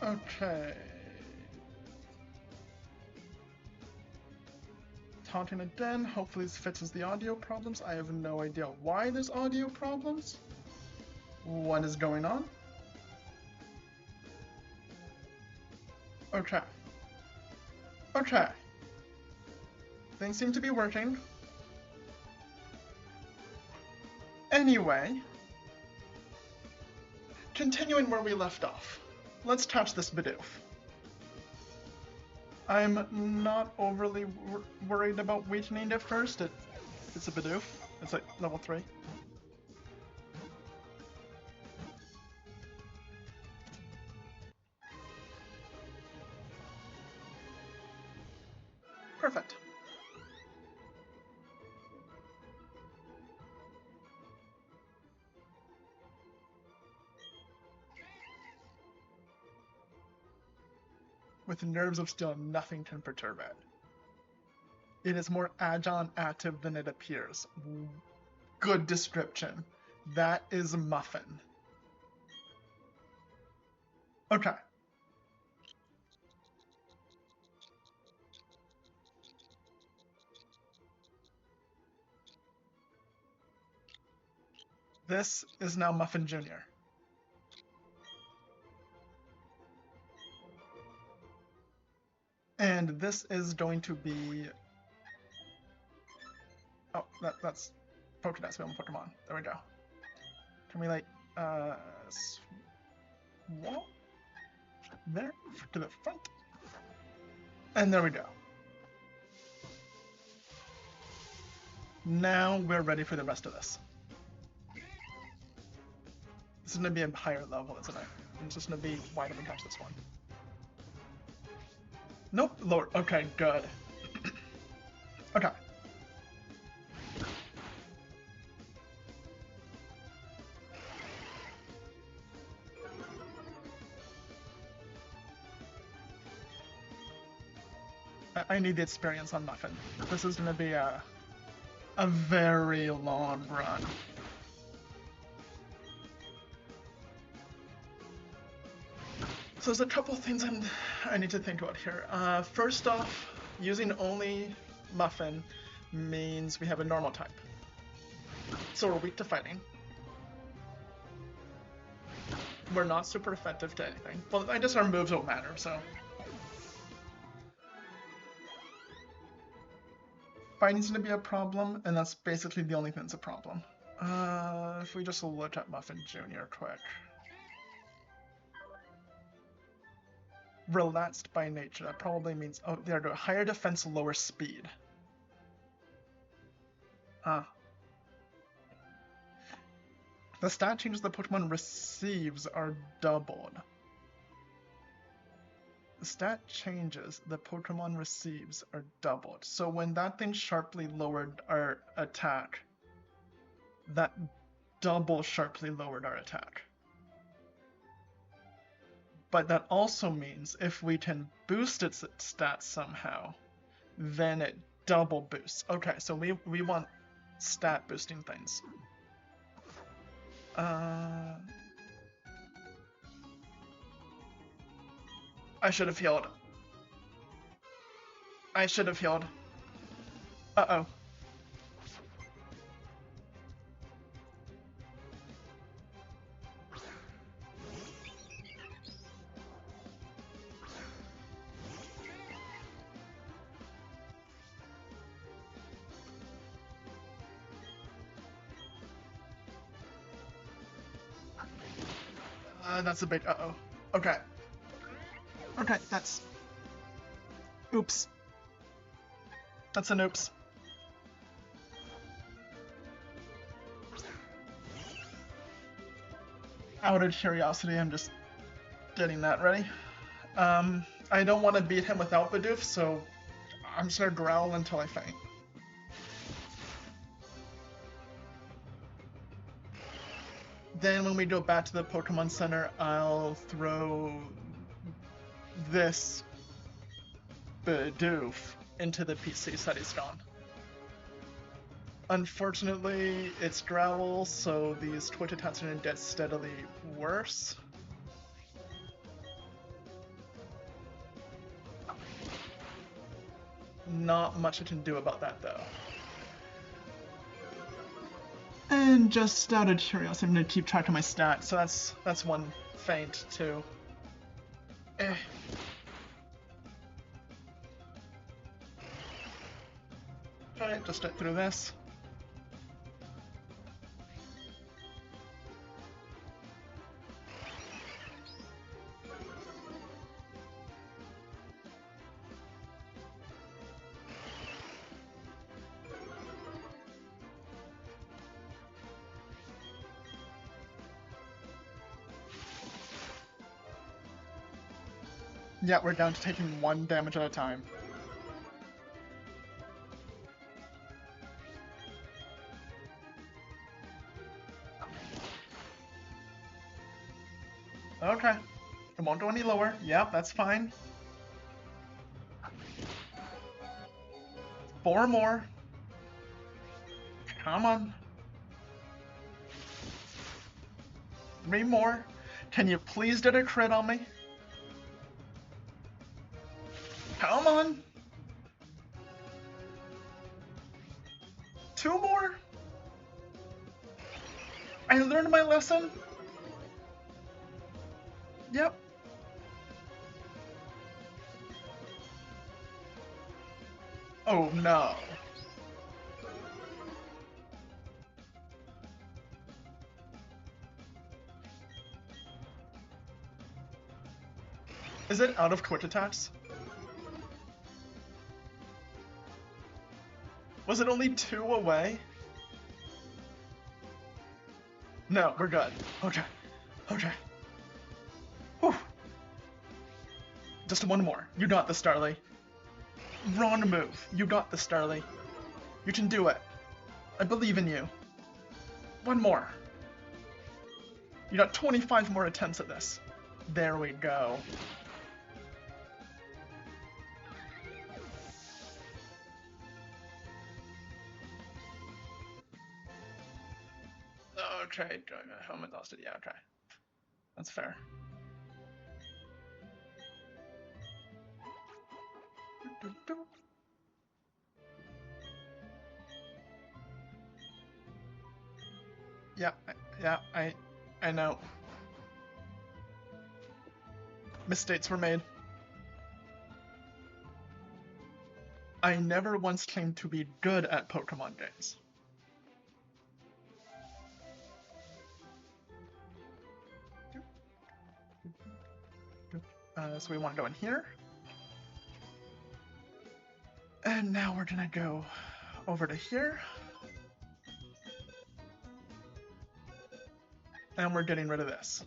Okay. Taunting a den. Hopefully this fixes the audio problems. I have no idea why there's audio problems. What is going on? Okay. Okay. Things seem to be working. Anyway, continuing where we left off. Let's touch this Bidoof. I'm not overly worried about weakening it first. It's a Bidoof. It's like level 3. Perfect. With nerves of steel, nothing can perturb it. It is more agile and active than it appears. Good description. That is Muffin. Okay. This is now Muffin Jr. And this is going to be... Oh, that's Pokédex, we have a Pokemon. There we go. Can we, like, swap there to the front? And there we go. Now we're ready for the rest of this. This is going to be a higher level, isn't it? It's just going to be, why did we touch this one? Nope, lower. Okay, good. Okay. I need the experience on Muffin. This is going to be a very long run. So there's a couple things I need to think about here. First off, using only Muffin means we have a normal type. So we're weak to fighting. We're not super effective to anything. Well, I guess our moves don't matter, so... Fighting's gonna be a problem, and that's basically the only thing that's a problem. If we just look at Muffin Jr. quick. Relaxed by nature, that probably means, oh, there we go, higher defense, lower speed. The stat changes the Pokemon receives are doubled. The stat changes the Pokemon receives are doubled. So when that thing sharply lowered our attack, that double sharply lowered our attack. But that also means if we can boost its stats somehow, then it double boosts. Okay, so we want stat boosting things. I should have healed. I should have healed. Uh-oh. That's a big uh-oh. Okay. Okay, that's... Oops. That's an oops. Out of curiosity, I'm just getting that ready. I don't want to beat him without Bidoof, so I'm just gonna growl until I faint. Then when we go back to the Pokemon Center, I'll throw this Bidoof into the PC so that he's gone. Unfortunately, it's Growl, so these Twitch attacks are going to get steadily worse. Not much I can do about that, though. And just out of curiosity, I'm gonna keep track of my stats, so that's one feint, too. Alright, just get through this. Yeah, we're down to taking 1 damage at a time. Okay. It won't go any lower. Yep, that's fine. 4 more. Come on. 3 more. Can you please get a crit on me? Come on. 2 more. I learned my lesson. Yep. Oh no. Is it out of quick attacks? Was it only 2 away? No, we're good. Okay. Okay. Whew. Just 1 more. You got this, Starly. Wrong move. You got this, Starly. You can do it. I believe in you. 1 more. You got 25 more attempts at this. There we go. Okay, helmet lost it. Yeah, okay. That's fair. Yeah, I know. Mistakes were made. I never once claimed to be good at Pokemon games. So we want to go in here. And now we're gonna go over to here. And we're getting rid of this.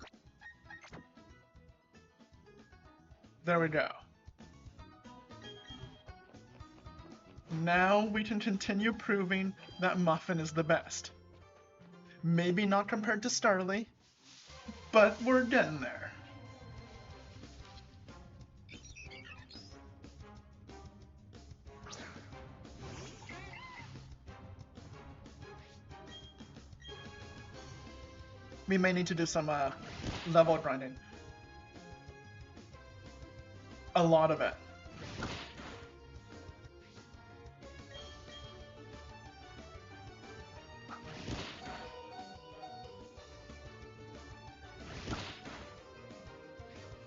There we go. Now we can continue proving that Muffin is the best. Maybe not compared to Starly, but we're getting there. We may need to do some level grinding. A lot of it.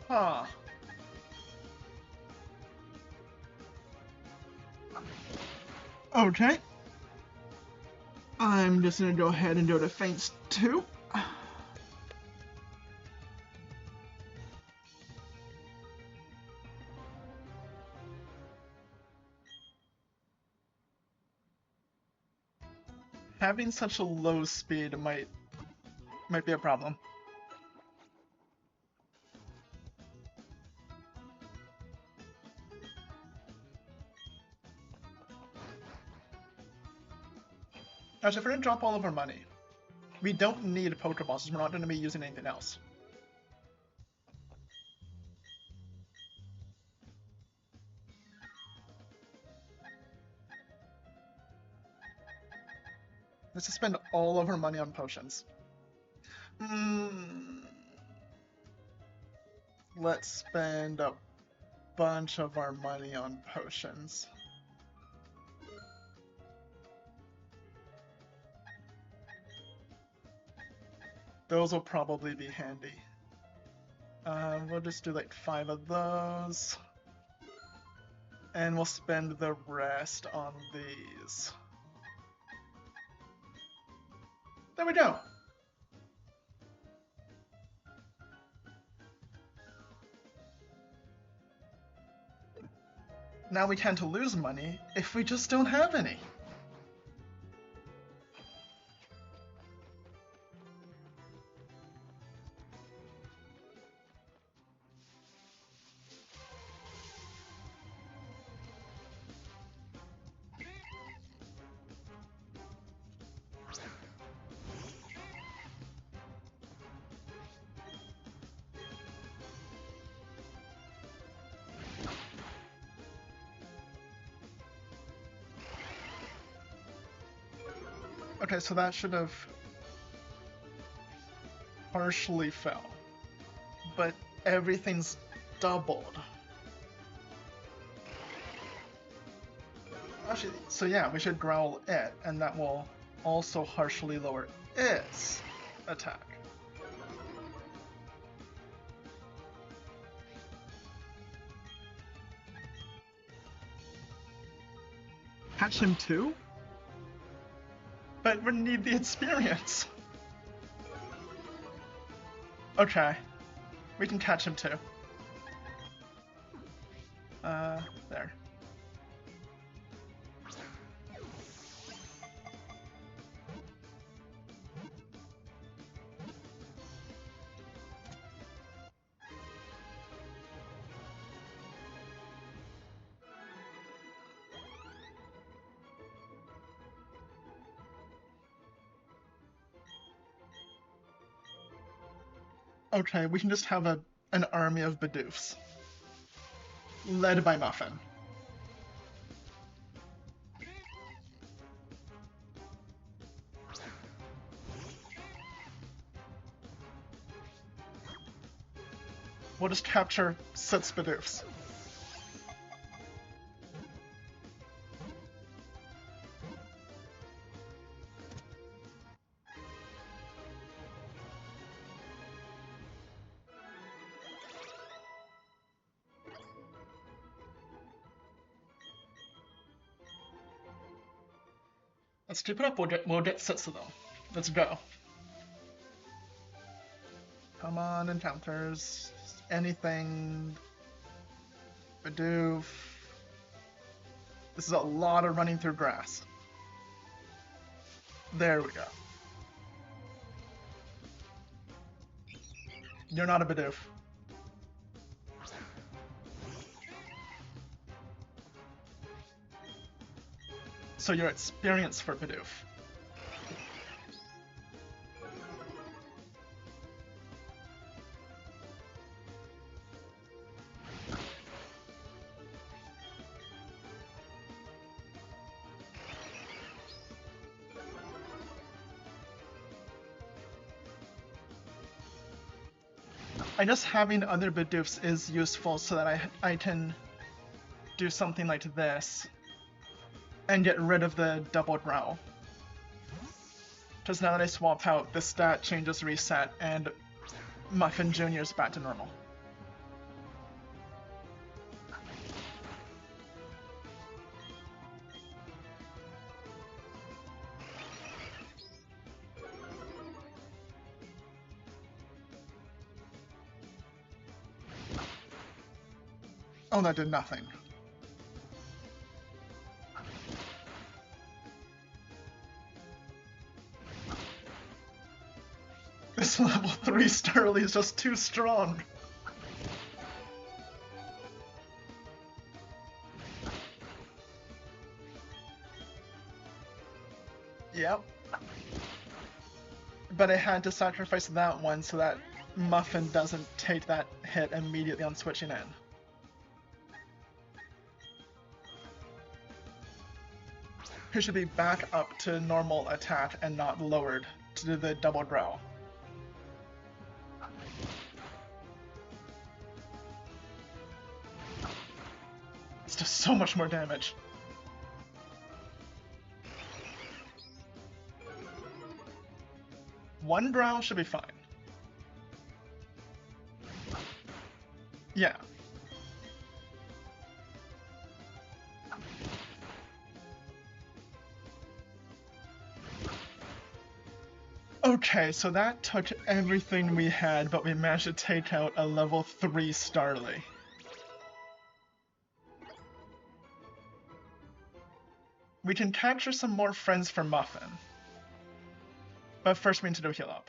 Huh. Okay. I'm just gonna go ahead and do the feints too. Having such a low speed might be a problem. Actually, if we're gonna drop all of our money, we don't need Pokeballs, we're not gonna be using anything else. Let's just spend all of our money on potions. Let's spend a bunch of our money on potions. Those will probably be handy. We'll just do like 5 of those. And we'll spend the rest on these. There we go. Now we tend to lose money if we just don't have any. Okay, so that should have partially fell, but everything's doubled. Actually, so yeah, we should growl it, and that will also harshly lower its attack. Catch him too? But we need the experience. Okay. We can catch him too. There. Okay, we can just have an army of Bidoofs. Led by Muffin. We'll just capture 6 Bidoofs. Let's keep it up, we'll get 6 of them. Let's go. Come on, encounters. Anything. Bidoof. This is a lot of running through grass. There we go. You're not a Bidoof. So you're experienced for Bidoof. I guess having other Bidoofs is useful so that I can do something like this and get rid of the double growl. Because now that I swap out, the stat changes reset and Muffin Jr. is back to normal. Oh, that did nothing. This level 3 Starly is just too strong. Yep. But I had to sacrifice that one so that Muffin doesn't take that hit immediately on switching in. He should be back up to normal attack and not lowered to the double growl. It's just so much more damage. One growl should be fine. Yeah. Okay, so that took everything we had, but we managed to take out a level 3 Starly. We can capture some more friends for Muffin. But first we need to do heal up.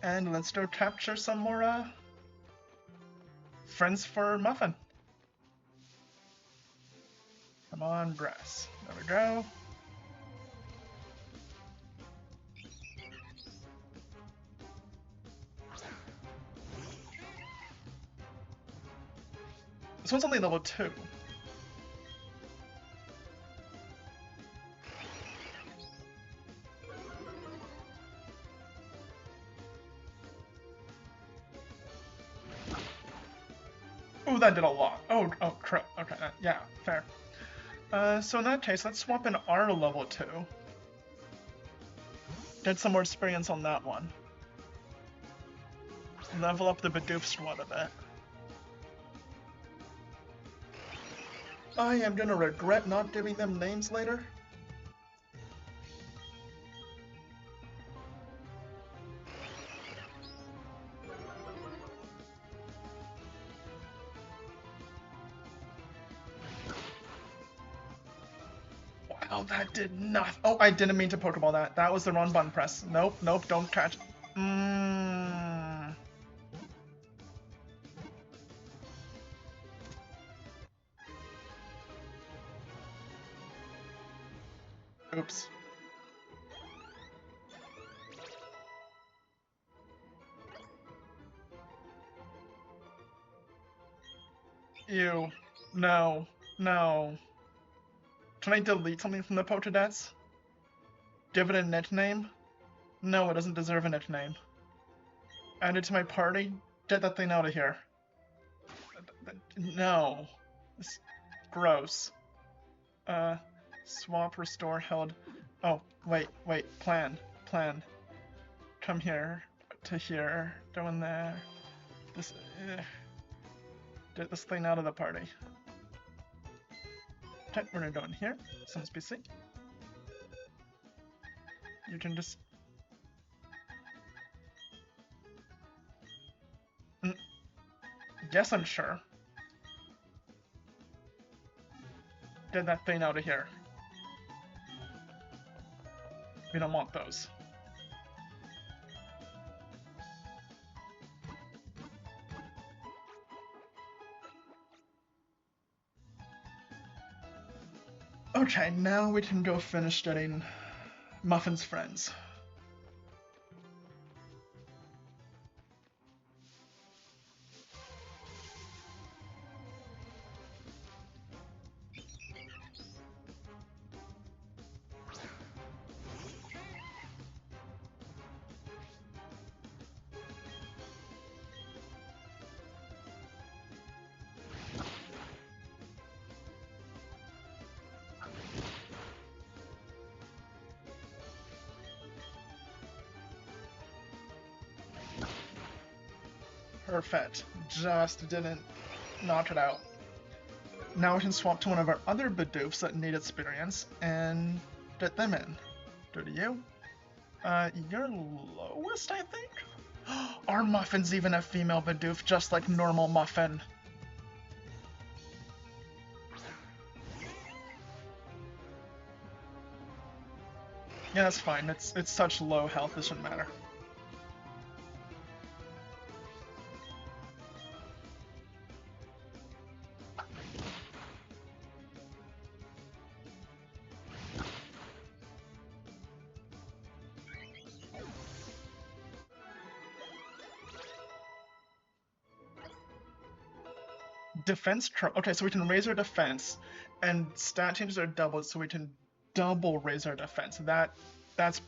And let's go capture some more friends for Muffin. Come on, grass. There we go. This one's only level 2. Ooh, that did a lot. Oh, crap. Okay, yeah, fair. So in that case, let's swap in our level 2. Get some more experience on that one. Level up the Bidoof squad a bit. I am gonna regret not giving them names later. Wow, that did not. Oh, I didn't mean to Pokeball that. That was the wrong button press. Nope, nope, don't catch. Oops. Ew. No. No. Can I delete something from the Pokédex? Give it a nickname? No, it doesn't deserve a nickname. Add it to my party? Get that thing out of here. No. It's gross. Swap, restore, held. Oh, wait, plan. Come here, to here, go in there. This, get this thing out of the party. Okay, we're gonna go in here, Sims PC. You can just... Yes, I'm sure. Get that thing out of here. We don't want those. Okay, now we can go finish getting Muffin's friends. Perfect. Just didn't knock it out. Now we can swap to one of our other Bidoofs that need experience and get them in. Go to you. You're lowest, I think? Our Muffin's even a female Bidoof, just like normal Muffin. Yeah, that's fine. It's such low health, it shouldn't matter. Defense, okay, so we can raise our defense, and stat changes are doubled, so we can double razor defense. That's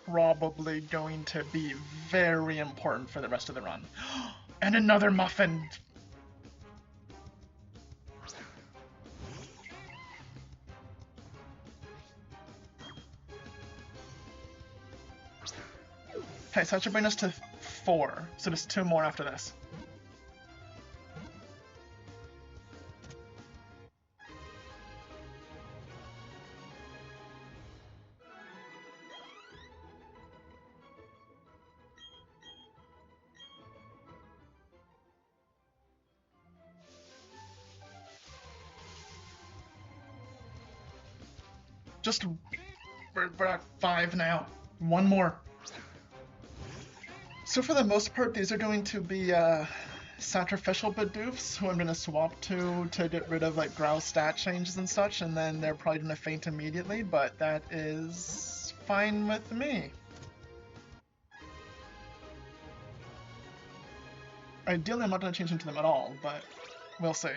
probably going to be very important for the rest of the run. And another Muffin! Okay, so that should bring us to 4. So there's 2 more after this. Just, we're at 5 now. 1 more. So for the most part, these are going to be sacrificial Bidoofs who I'm going to swap to get rid of like Growl's stat changes and such, and then they're probably going to faint immediately, but that is fine with me. Ideally, I'm not going to change into them at all, but we'll see.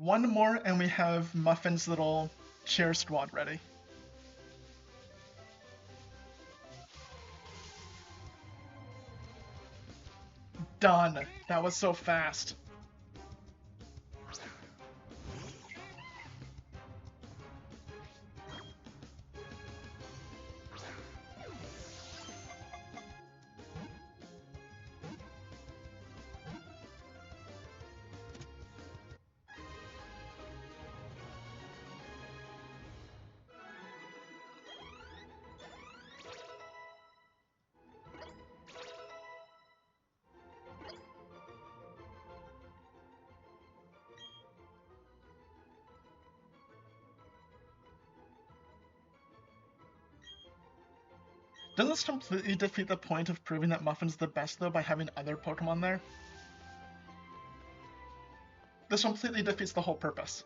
One more, and we have Muffin's little cheer squad ready. Done. That was so fast. Doesn't this completely defeat the point of proving that Muffin's the best, though, by having other Pokemon there? This completely defeats the whole purpose.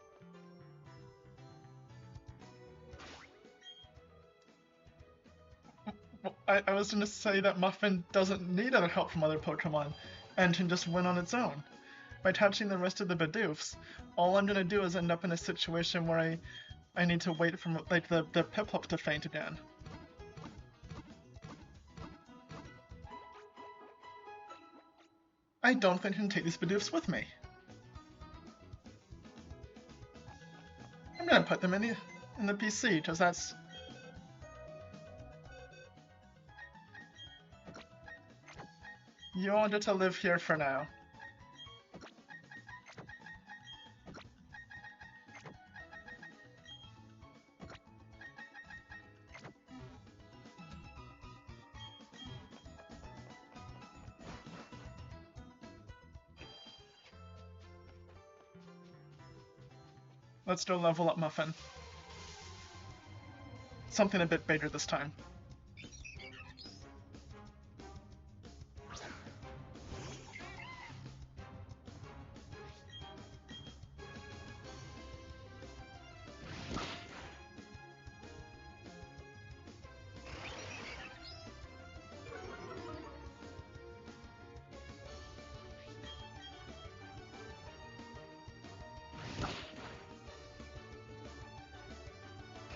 I was going to say that Muffin doesn't need other help from other Pokemon, and can just win on its own. By touching the rest of the Bidoofs, all I'm going to do is end up in a situation where I need to wait for like the Piplup to faint again. I don't think I can take these Bidoofs with me. I'm gonna put them in the PC, because that's... You all get to live here for now. Let's go level up Muffin. Something a bit bigger this time.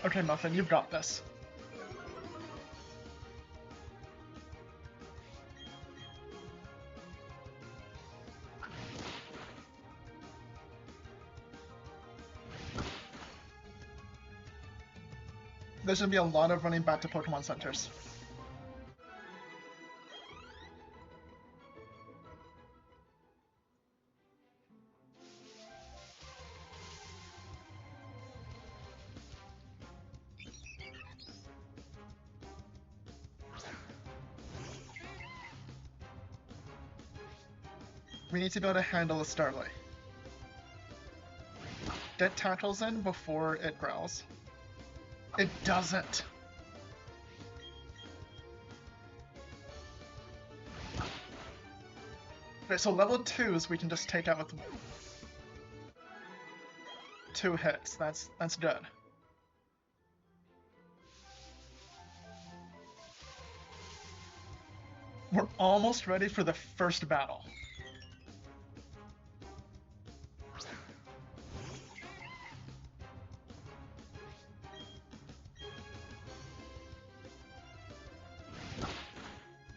Okay, Muffin, you've got this. There's gonna be a lot of running back to Pokemon centers. We need to be able to handle a Starly. Get tackles in before it growls. It doesn't. Okay, so level 2s we can just take out with 2 hits. That's good. We're almost ready for the first battle.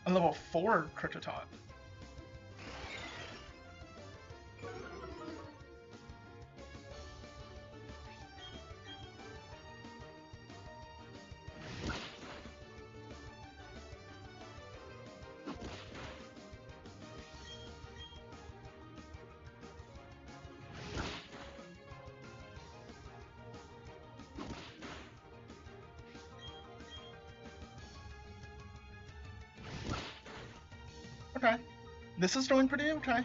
A level 4 Kritatot. Okay. This is doing pretty okay.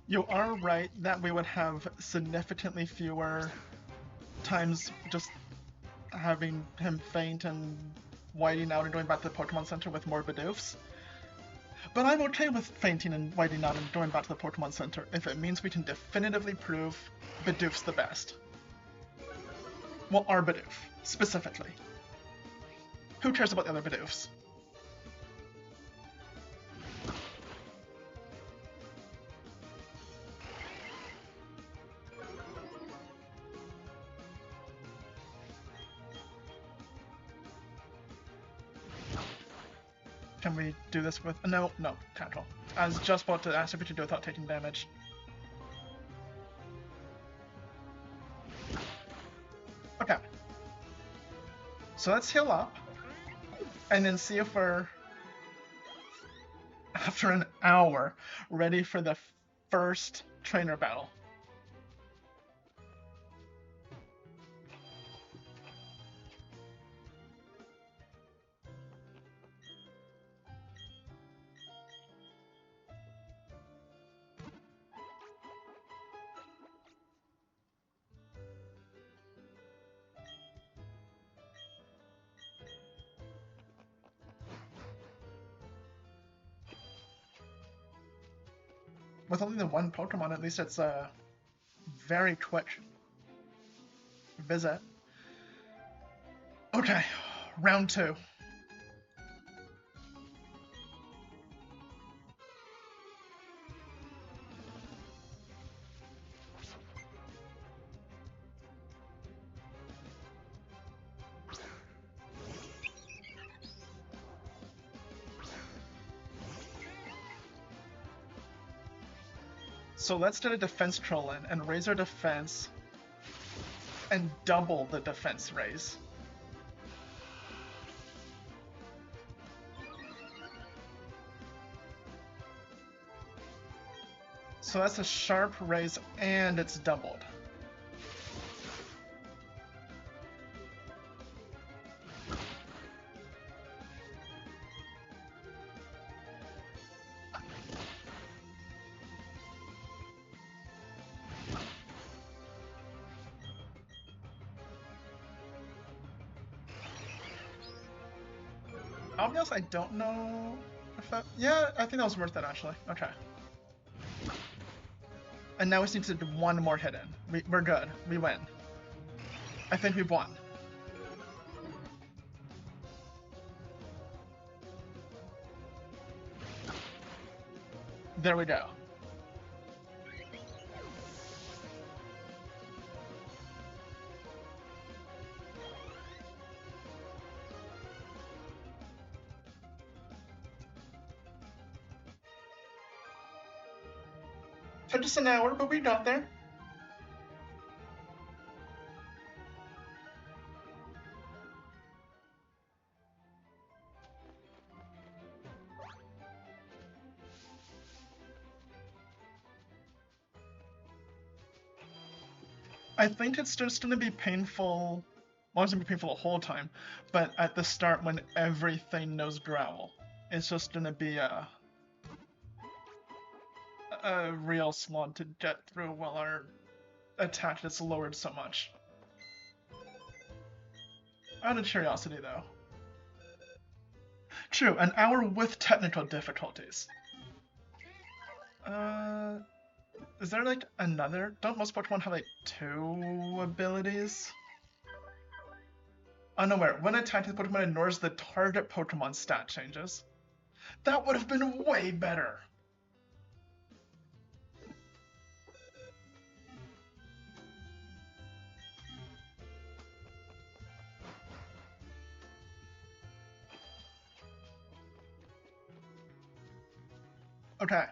You are right that we would have significantly fewer times just having him faint and whiting out and going back to the Pokemon Center with more Bidoofs. But I'm okay with fainting and whiting out and going back to the Pokemon Center if it means we can definitively prove Bidoof's the best. Well, our Bidoof, specifically. Who cares about the other Bidoofs? Can we do this with... No, Tactile. I was just about to ask if we could do it without taking damage. Okay. So let's heal up. And then see if we're, after an hour, ready for the first trainer battle. With only the one Pokemon, at least it's a very quick visit. Okay, round 2. So let's do a defense troll in and raise our defense and double the defense raise. So that's a sharp raise and it's doubled. I'll be honest, I don't know if that... Yeah, I think that was worth it, actually. Okay. And now we just need to do one more hit in. We're good. We win. I think we've won. There we go. Took us an hour, but we got there. I think it's just going to be painful. Well, it's going to be painful the whole time, but at the start when everything knows Growl, it's just going to be a real slog to get through while our attack is lowered so much. Out of curiosity, though, True, an hour with technical difficulties. Is there like another? Don't most Pokemon have like 2 abilities? Unaware. When attacking, the Pokemon ignores the target Pokemon stat changes. That would have been way better! Okay.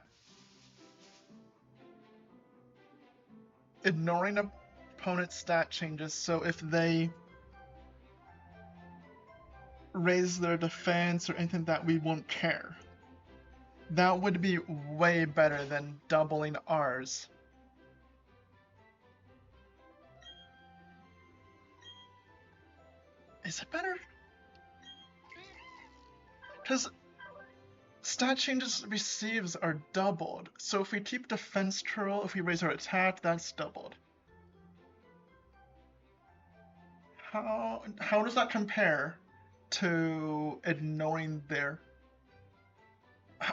Ignoring opponent's stat changes, so if they raise their defense or anything that we won't care. That would be way better than doubling ours. Is it better? Because stat changes receives are doubled, so if we keep defense curl, if we raise our attack, that's doubled. How does that compare to ignoring their...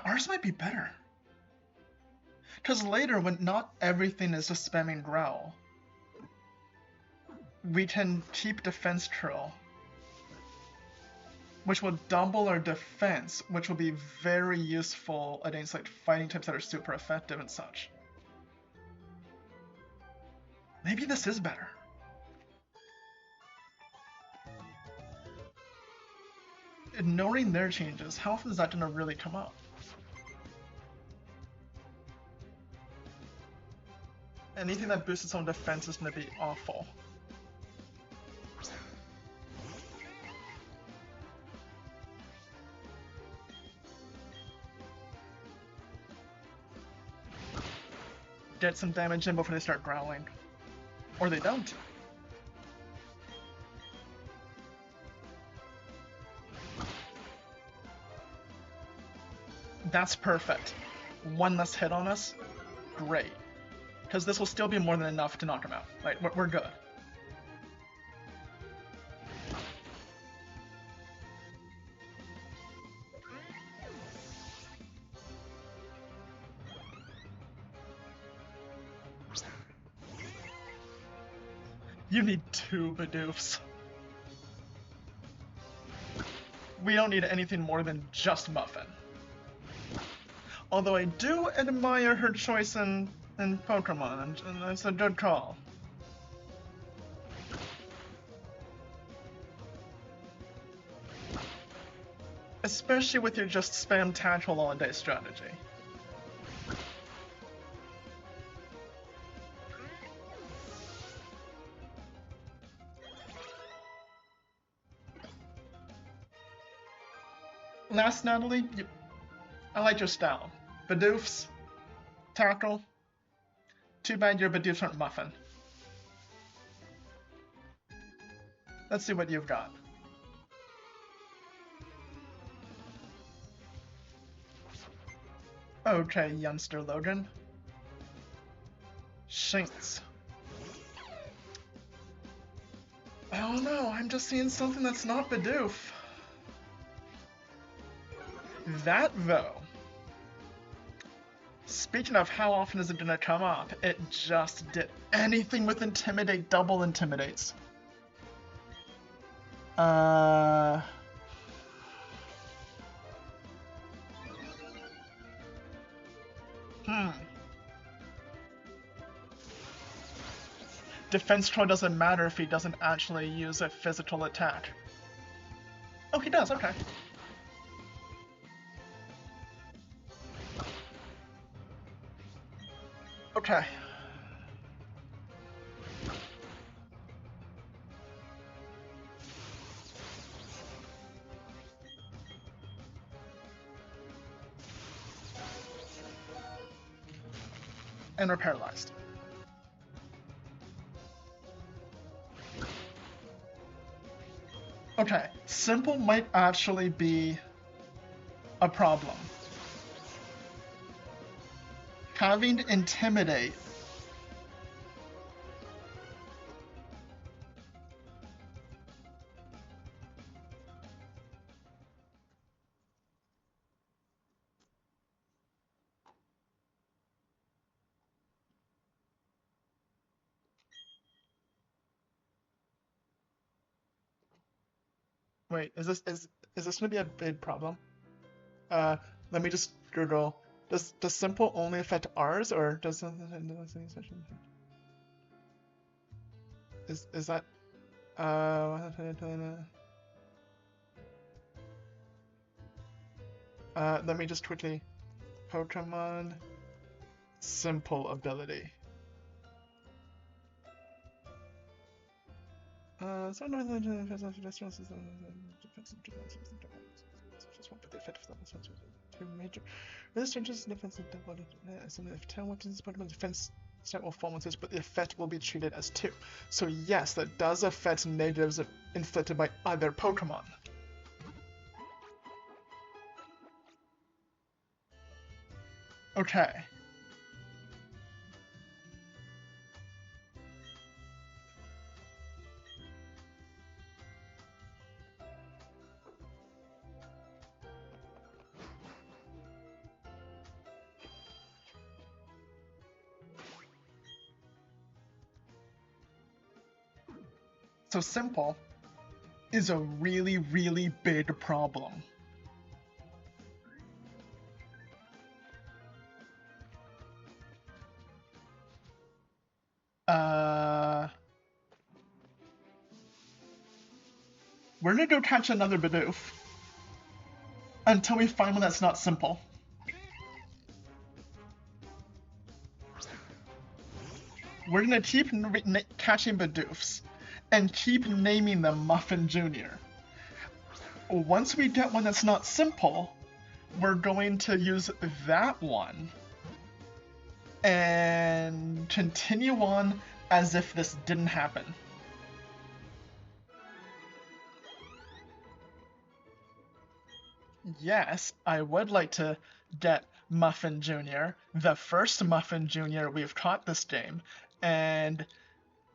Ours might be better. Because later, when not everything is just spamming growl, we can keep defense curl, which will double our defense, which will be very useful against like fighting types that are super effective and such. Maybe this is better. Ignoring their changes, how often is that going to really come up? Anything that boosts its own defense is going to be awful. Get some damage in before they start growling. Or they don't. That's perfect. One less hit on us? Great. Because this will still be more than enough to knock him out. Like, we're good. You need 2 Bidoofs. We don't need anything more than just Muffin. Although I do admire her choice in Pokemon, and that's a good call. Especially with your just spam tackle all day strategy. Last, Natalie, I like your style. Bidoofs, tackle. Too bad your Bidoofs aren't Muffin. Let's see what you've got. Okay, youngster Logan. Shinx. I don't know, I'm just seeing something that's not Bidoof. That, though, speaking of how often is it gonna come up, it just did. Anything with Intimidate double intimidates. Defense throw doesn't matter if he doesn't actually use a physical attack. Oh, he does, okay. Okay. And we're paralyzed. Okay, simple might actually be a problem. Having Intimidate Wait, is this gonna be a big problem? Let me just Google. Does simple only affect ours, or does is that let me just quickly Pokemon simple ability. So no, two major resistance defense if 10 weapons Pokemon defense stat will fall once, but the effect will be treated as 2. So yes, that does affect negatives inflicted by other Pokemon. Okay. So simple is a really, really big problem. We're gonna go catch another Bidoof until we find one that's not simple. We're gonna keep catching Bidoofs and keep naming them Muffin Jr. Once we get one that's not simple, we're going to use that one and continue on as if this didn't happen. Yes, I would like to get Muffin Jr., the first Muffin Jr. we've caught this game, and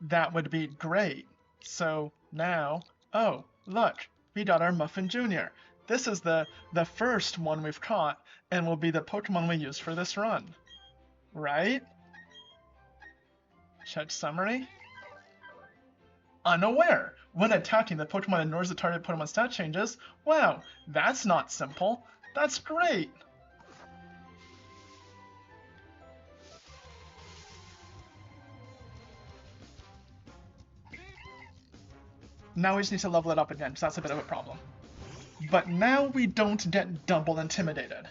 that would be great. So now, oh, look, we got our Muffin Jr. This is the first one we've caught, and will be the Pokemon we use for this run. Right? Check summary. Unaware. When attacking, the Pokemon ignores the target Pokemon's stat changes. Wow, that's not simple. That's great. Now we just need to level it up again, because that's a bit of a problem. But now we don't get double intimidated.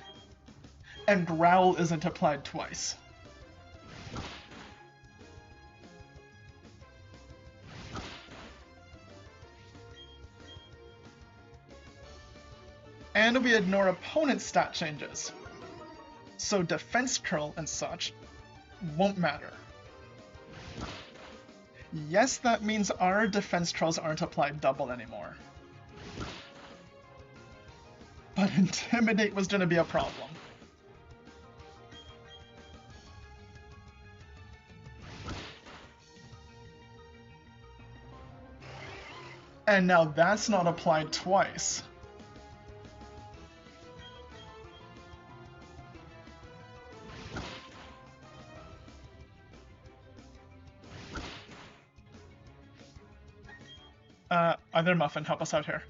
And Growl isn't applied twice. And we ignore opponent's stat changes. So defense curl and such won't matter. Yes, that means our defense curls aren't applied double anymore. But Intimidate was going to be a problem. And now that's not applied twice. Other Muffin, help us out here.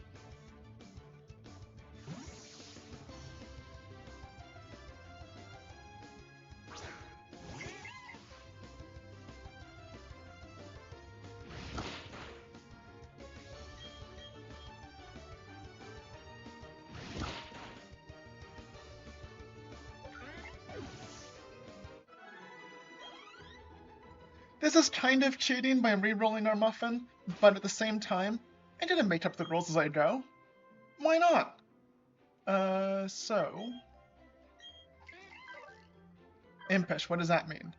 This is kind of cheating by re-rolling our Muffin, but at the same time, I didn't make up the rules as I go. Why not? So... Impish, what does that mean?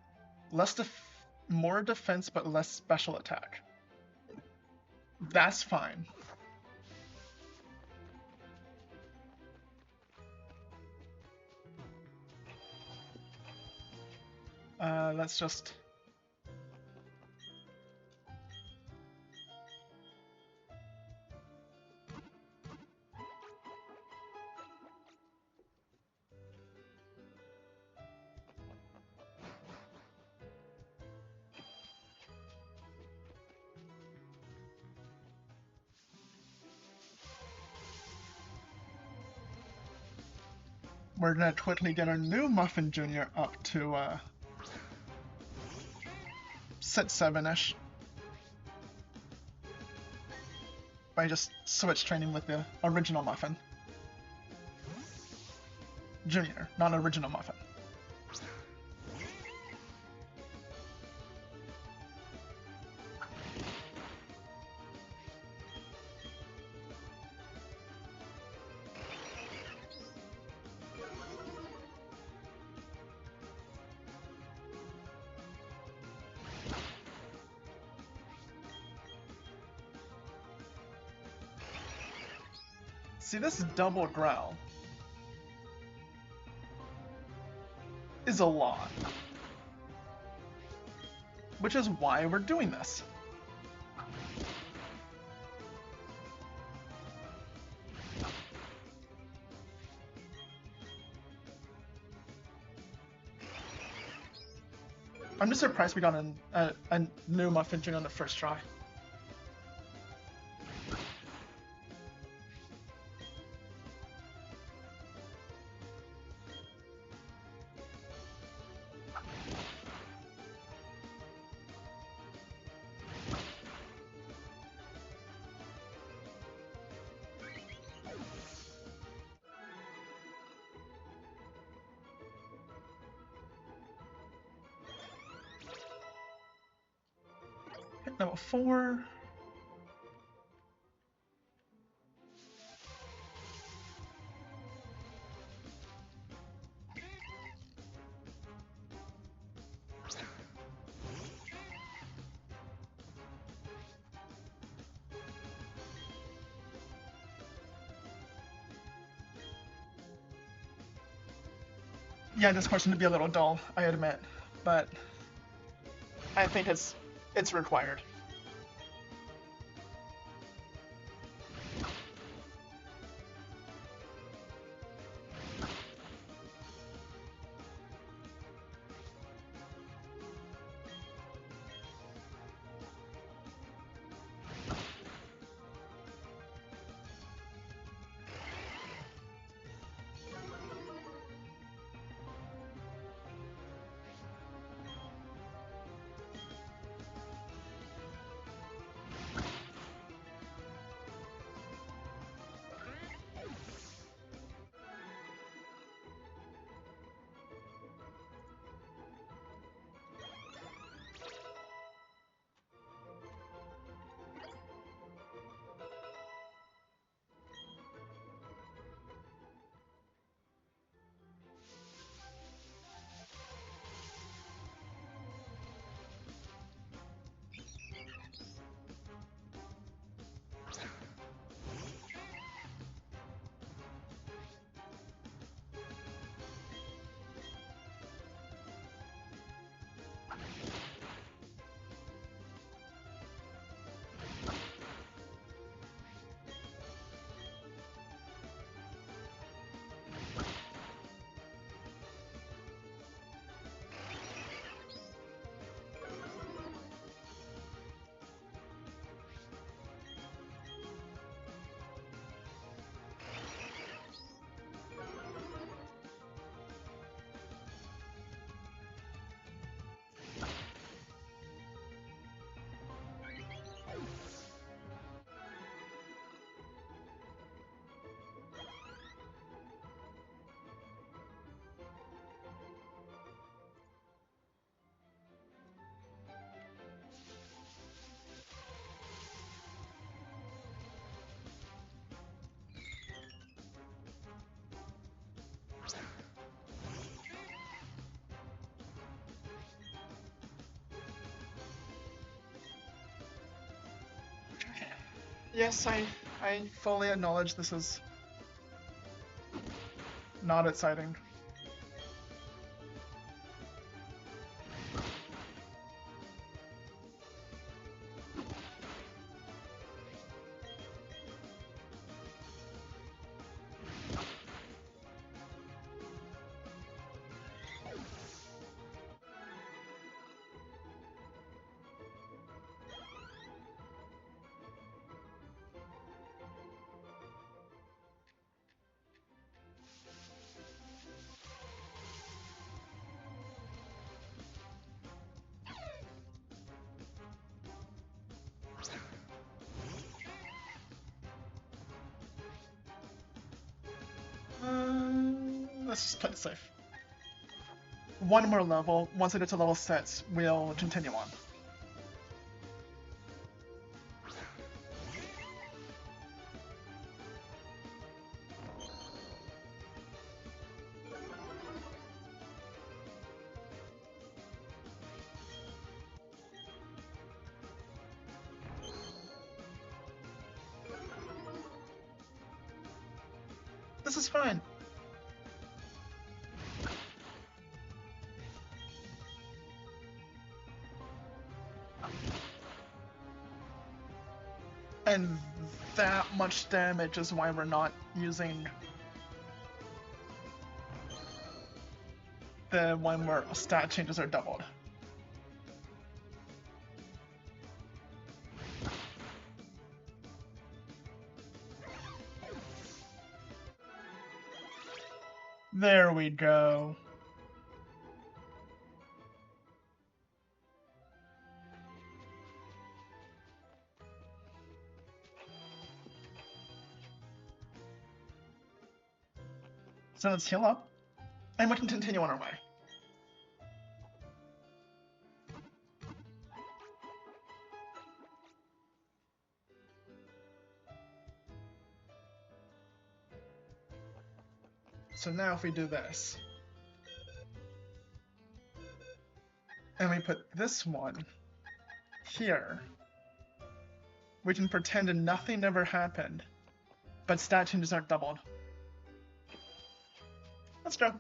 More defense but less special attack. That's fine. Let's just... We're gonna quickly get our new Muffin Jr. up to set 7-ish by just switch training with the original Muffin. Junior, not original Muffin. See, this double growl is a lot, which is why we're doing this. I'm just surprised we got a new Muffin Jr. on the first try. Hit level 4. Yeah, this question would be a little dull, I admit, but I think it's required. Yes, I fully acknowledge this is not exciting. let's just play it safe. One more level. Once I get to level 6, we'll continue on. This is fine. And that much damage is why we're not using the one where stat changes are doubled. There we go. So let's heal up, and we can continue on our way. So now if we do this, and we put this one here, we can pretend nothing ever happened, but stat changes aren't doubled. Let's go.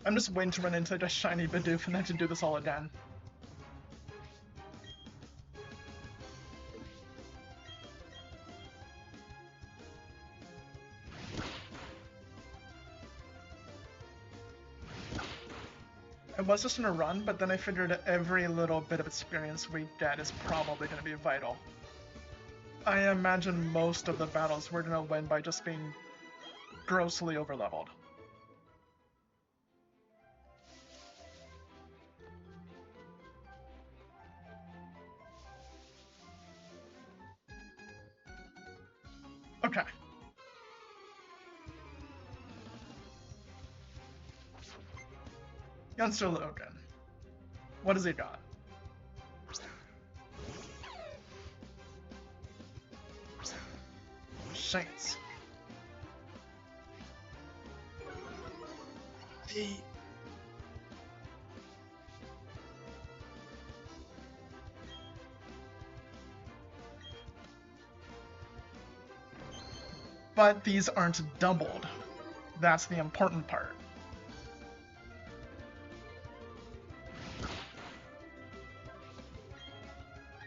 I'm just waiting to run into like a shiny Bidoof and then to do this all again. I was just gonna run, but then I figured every little bit of experience we get is probably gonna be vital. I imagine most of the battles we're gonna win by just being grossly overleveled. Okay. Youngster Logan. What has he got? Saints. But these aren't doubled. That's the important part.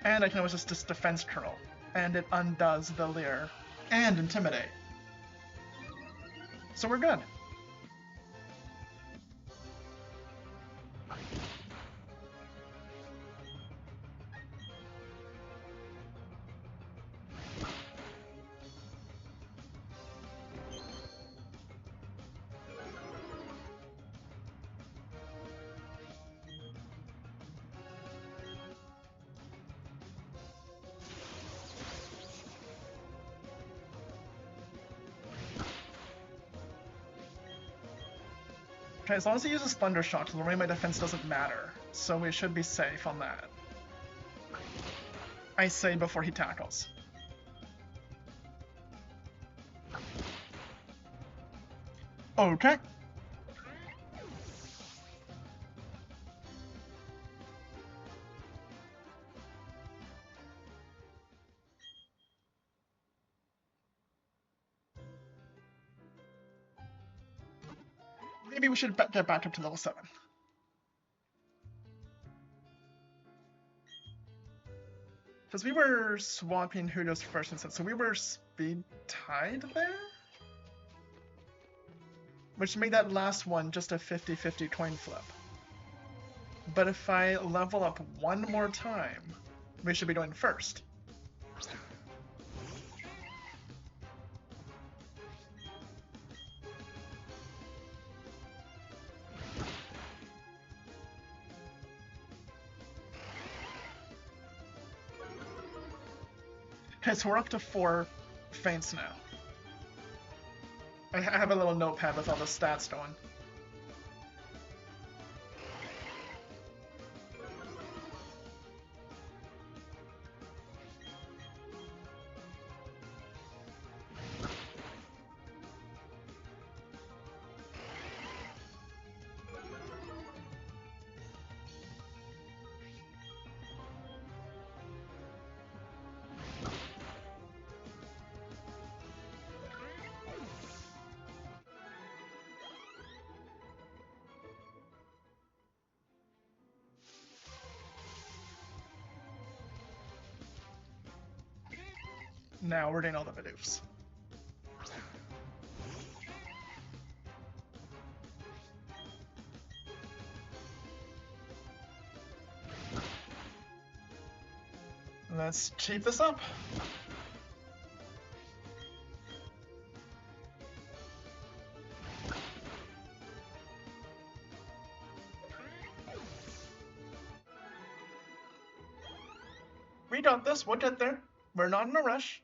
And I can always just defense curl, and it undoes the Leer and Intimidate. So we're good. Okay, as long as he uses Thunder Shock, lowering my defense doesn't matter, so we should be safe on that. I say before he tackles. Okay. Maybe we should get back up to level 7. Because we were swapping who goes first and so we were speed tied there? Which made that last one just a 50-50 coin flip. But if I level up one more time, we should be going first. Okay, so we're up to 4 feints now. I have a little notepad with all the stats going. Now we're doing all the videos. Let's cheat this up. We got this, we'll get there. We're not in a rush.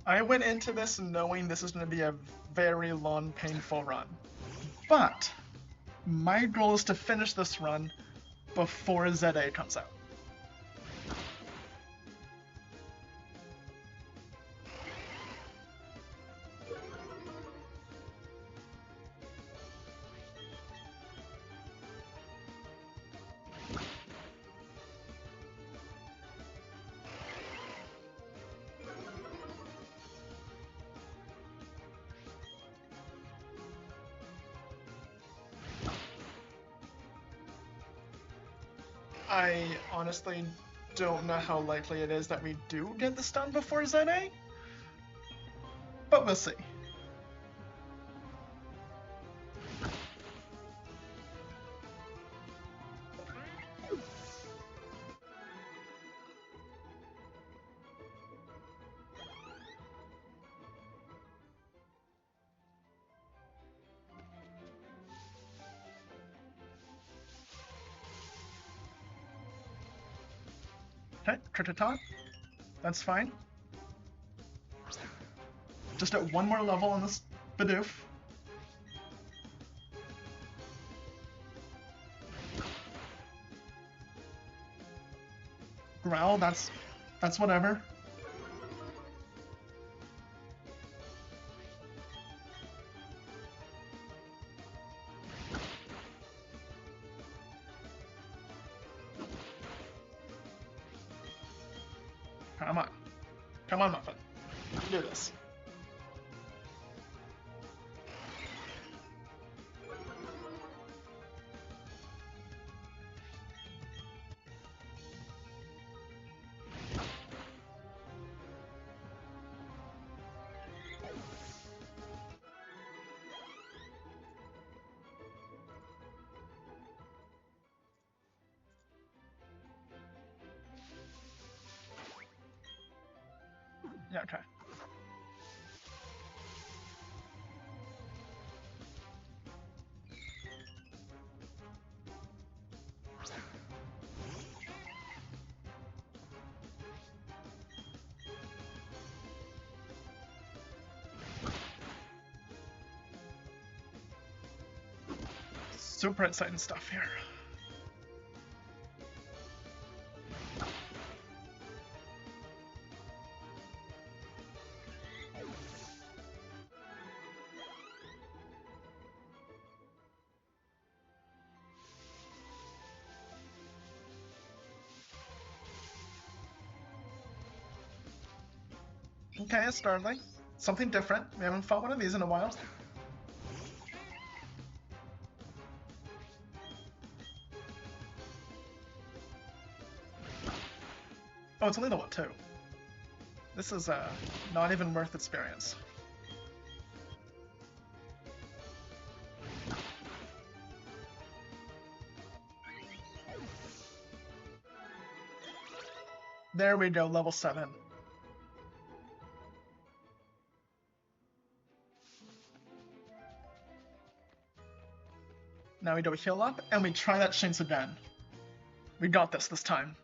I went into this knowing this is going to be a very long, painful run. But my goal is to finish this run before ZA comes out. I honestly don't know how likely it is that we do get this done before ZA, but we'll see. Okay, Kritaton. That's fine. Just at one more level on this Bidoof. Growl, that's whatever. Come on. Come on, Muffin. You can do this. Yeah, okay. Super exciting stuff here. Okay, a Starling. Something different. We haven't fought one of these in a while. Oh, it's only level 2. This is not even worth experience. There we go, level 7. Now we do a heal up, and we try that Shinx again. We got this time.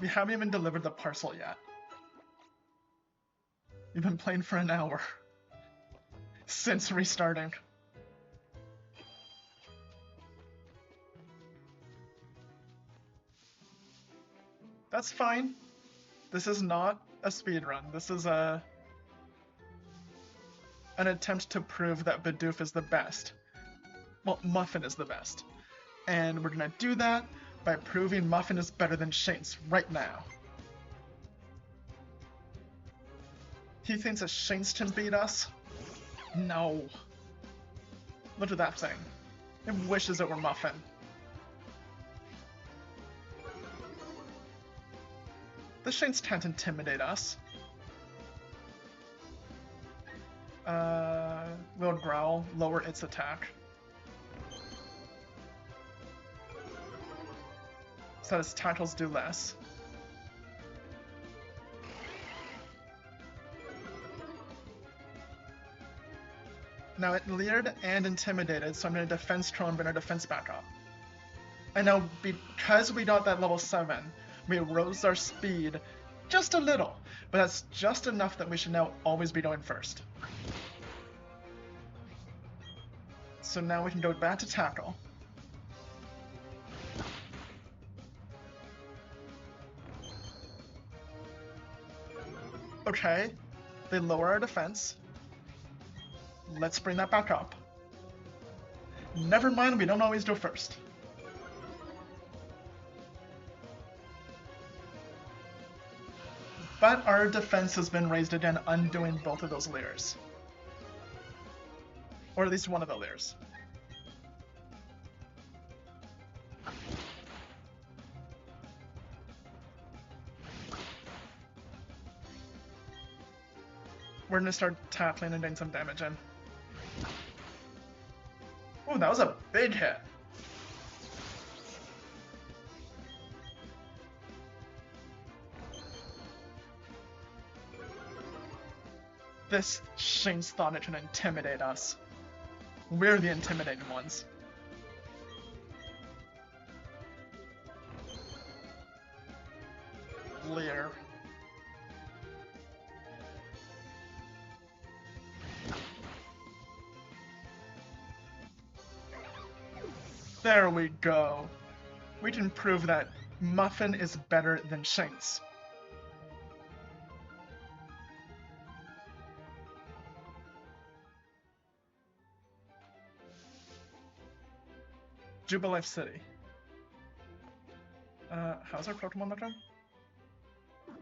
We haven't even delivered the parcel yet. We've been playing for an hour. Since restarting. That's fine. This is not a speedrun. This is an attempt to prove that Bidoof is the best. Well, Muffin is the best. And we're gonna do that by proving Muffin is better than Shanks right now. He thinks that Shanks can beat us? No. Look at that thing. It wishes it were Muffin. The Shanks can't intimidate us. Will Growl lower its attack. So that its tackles do less. Now it leered and intimidated, so I'm going to defense throw and bring our defense back up. And now, because we got that level 7, we rose our speed just a little, but that's just enough that we should now always be going first. So now we can go back to tackle. Okay, they lower our defense. Let's bring that back up. Never mind, we don't always go first. But our defense has been raised again, undoing both of those layers. Or at least one of the layers. We're gonna start tackling and getting some damage in. Ooh, that was a big hit. This Shanks thought it could intimidate us. We're the intimidating ones. Leer. There we go. We can prove that Muffin is better than Shanks. Jubilife City. How's our Pokemon looking?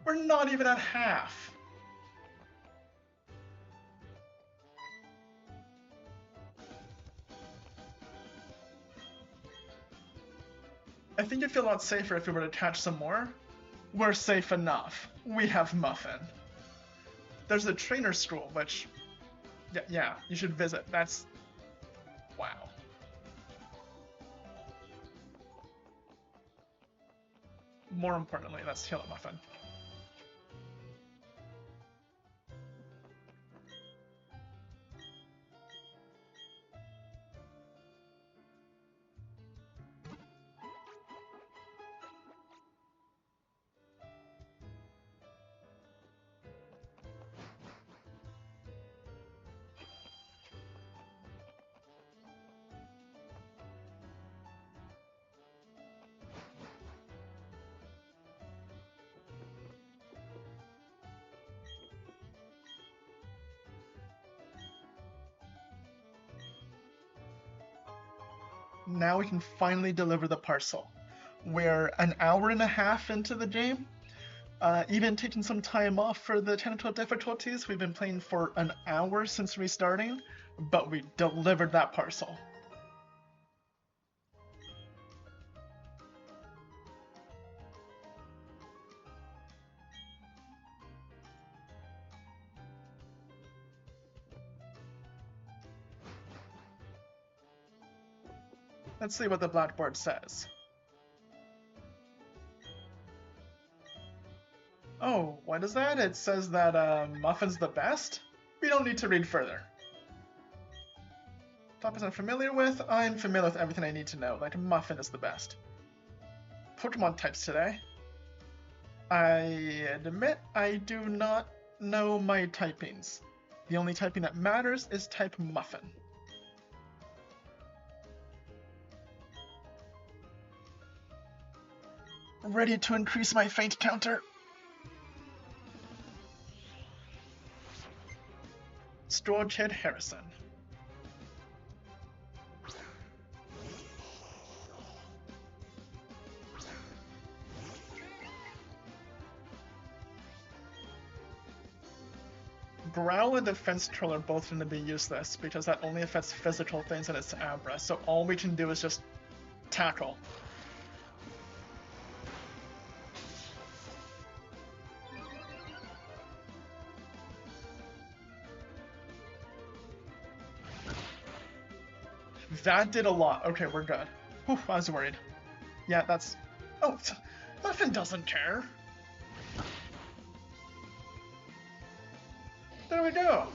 We're not even at half. I think you'd feel a lot safer if we were to catch some more. We're safe enough. We have Muffin. There's a trainer school, which, yeah, you should visit. That's, wow. More importantly, let's heal up Muffin. Now we can finally deliver the parcel. We're an hour and a half into the game, even taking some time off for the technical difficulties. We've been playing for an hour since restarting, but we delivered that parcel. Let's see what the blackboard says. Oh, what is that? It says that Muffin's the best? We don't need to read further. topics I'm familiar with. I'm familiar with everything I need to know. Like, Muffin is the best. Pokemon types today. I admit I do not know my typings. The only typing that matters is type Muffin. Ready to increase my feint counter. Straw Kid Harrison. Growl and Defense Troll are both going to be useless because that only affects physical things and it's Abra, so all we can do is just tackle. That did a lot. Okay, we're good. Whew, I was worried. Yeah, that's... Oh, Muffin doesn't care. There we go.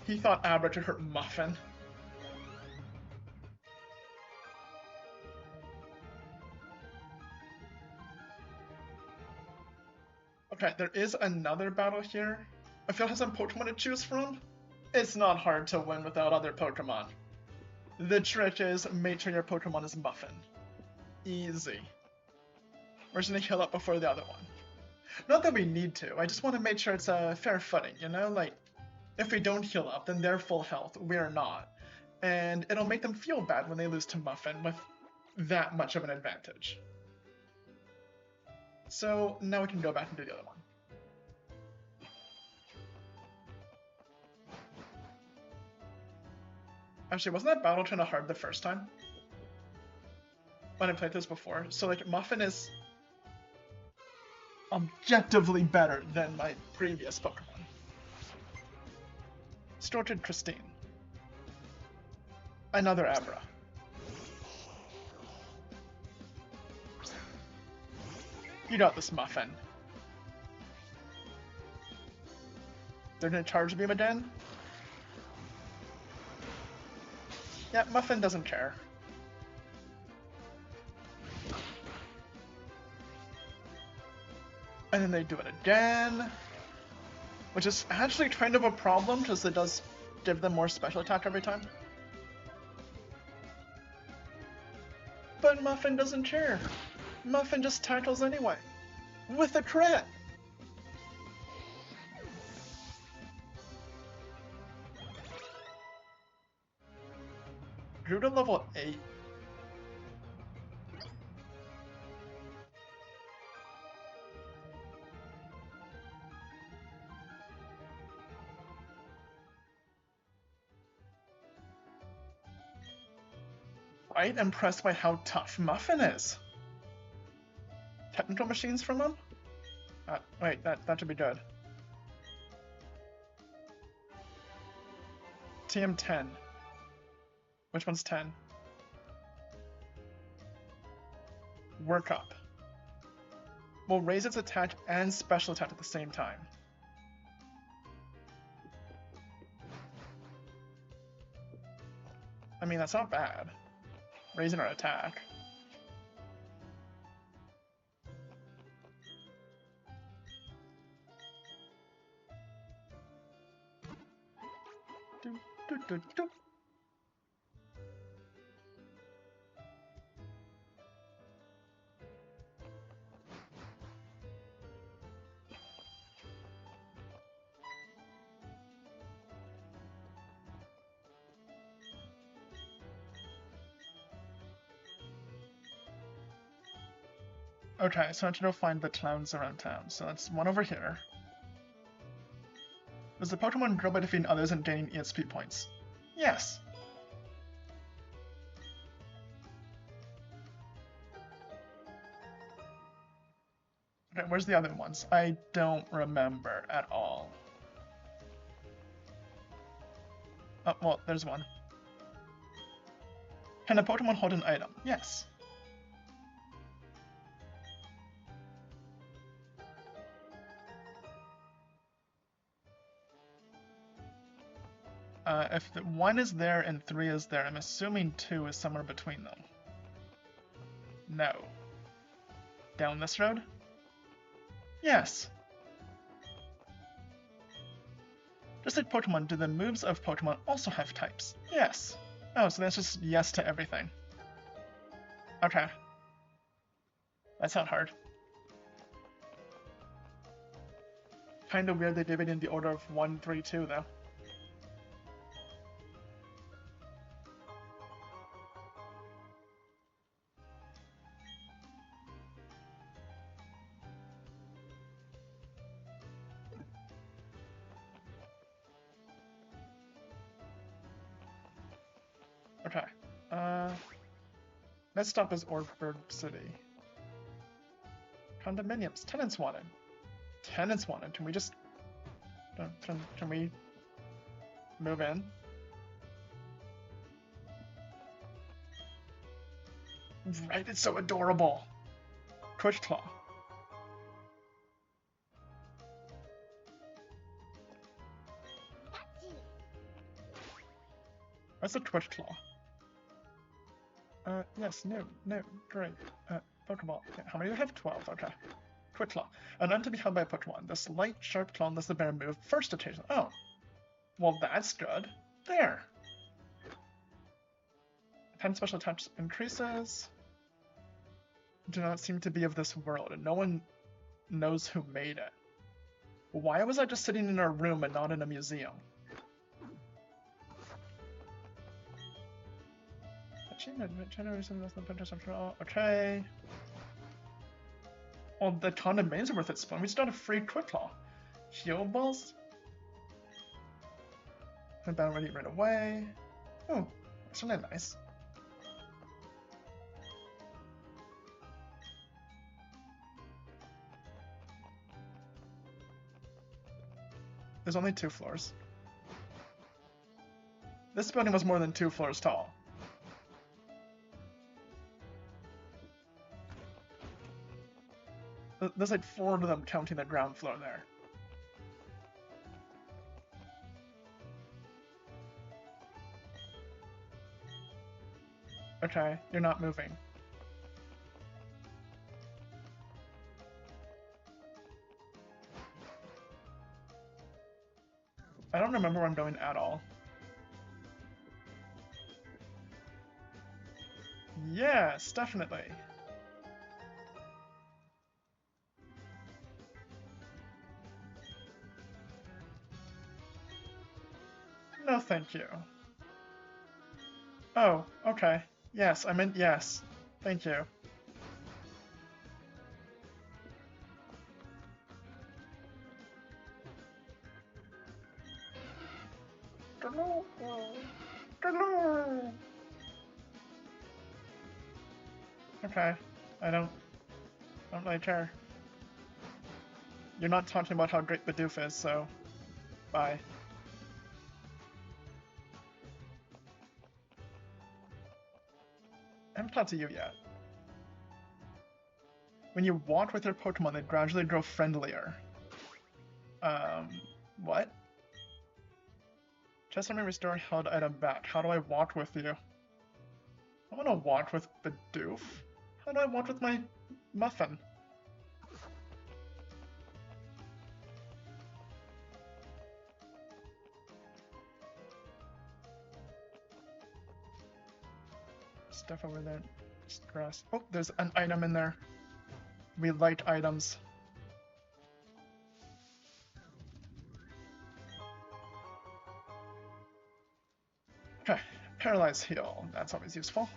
He thought Abra could hurt Muffin. Okay, there is another battle here. If you have some Pokemon to choose from, it's not hard to win without other Pokemon. The trick is, make sure your Pokemon is Muffin. Easy. We're just gonna heal up before the other one. Not that we need to, I just want to make sure it's a fair footing, you know? Like, if we don't heal up, then they're full health, we're not. And it'll make them feel bad when they lose to Muffin with that much of an advantage. So, now we can go back and do the other one. Actually, wasn't that battle kind of hard the first time? When I played this before. So, like, Muffin is objectively better than my previous Pokemon. Storted Christine. Another Abra. You got this, Muffin. They're gonna charge beam again? Yeah, Muffin doesn't care. And then they do it again. Which is actually kind of a problem, because it does give them more special attack every time. But Muffin doesn't care. Muffin just tackles anyway. With a crit! Grew to level 8. Quite impressed by how tough Muffin is. Technical machines from him? Wait, that should be good. TM10. Which one's 10? Work up. Will raise its attack and special attack at the same time. I mean, that's not bad. Raising our attack. Do, do, do, do. Okay, so I have to go find the clowns around town. So that's one over here. Does the Pokemon grow by defeating others and gaining EXP points? Yes. Okay, where's the other ones? I don't remember at all. Oh, well, there's one. Can a Pokemon hold an item? Yes. If 1 is there and 3 is there, I'm assuming 2 is somewhere between them. No. Down this road? Yes. Just like Pokemon, do the moves of Pokemon also have types? Yes. Oh, so that's just yes to everything. Okay. That's not hard. Kinda weird they did it in the order of 1, 3, 2, though. Okay. Next stop is Orchard City. Condominiums. Tenants wanted. Tenants wanted. Can we just... Can we move in? Right, it's so adorable. Twitch Claw. What's a Twitch Claw? Yes, no, great. Pokeball. Okay, how many do you have? 12, okay. Twitch Claw. An item to be held by a Pokemon. This light, sharp claw lets the bear move first occasionally. Oh. Well, that's good. There. Time special attacks increases. Do not seem to be of this world, and no one knows who made it. Why was I just sitting in a room and not in a museum? Okay. Well, the condominiums are worth its fun. We just got a free Quick Claw. Heal balls? I'm about ready right away. Oh, that's really nice. There's only 2 floors. This building was more than 2 floors tall. There's like 4 of them counting the ground floor there. Okay, you're not moving. I don't remember where I'm going at all. Yes, definitely. No, thank you. Oh, okay. Yes, I meant yes. Thank you. Okay, I don't really care. You're not talking about how great Bidoof is, so bye. I haven't talked to you yet. When you walk with your Pokemon, they gradually grow friendlier. What? Just let me restore held item back. How do I walk with you? I want to walk with Bidoof. How do I walk with my Muffin? Stuff over there. Just grass. Oh, there's an item in there. We like items. Okay, paralyze heal. That's always useful.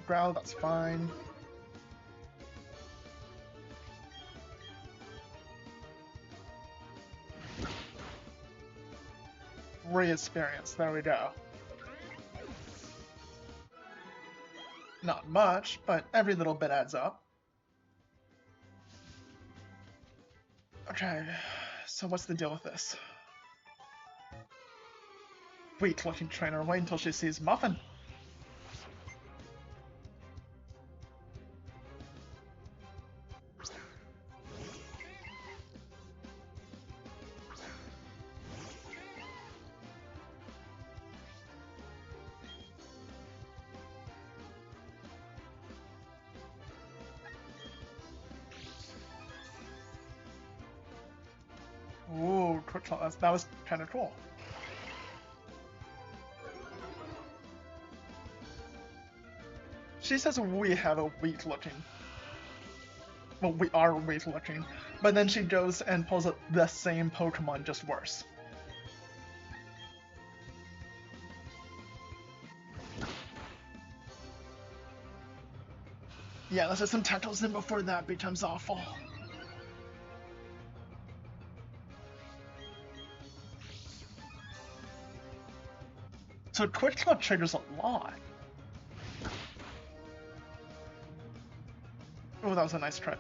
Growl, that's fine. Free experience, there we go. Not much, but every little bit adds up. Okay, so what's the deal with this? Weak-looking trainer, wait until she sees Muffin. Ooh, quick claw, that was kind of cool. She says we have a weak-looking. Well, we are weak-looking, but then she goes and pulls up the same Pokemon, just worse. Yeah, let's get some tackles in before that becomes awful. So Quick Claw triggers a lot. Oh, that was a nice try.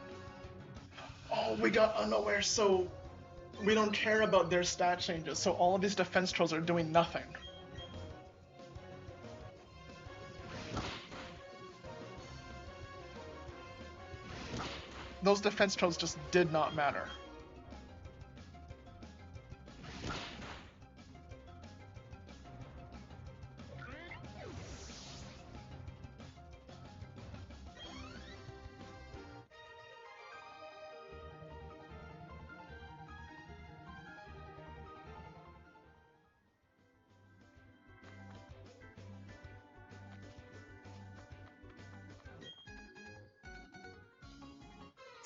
Oh, we got unaware, so we don't care about their stat changes, so all of these defense trolls are doing nothing. Those defense trolls just did not matter.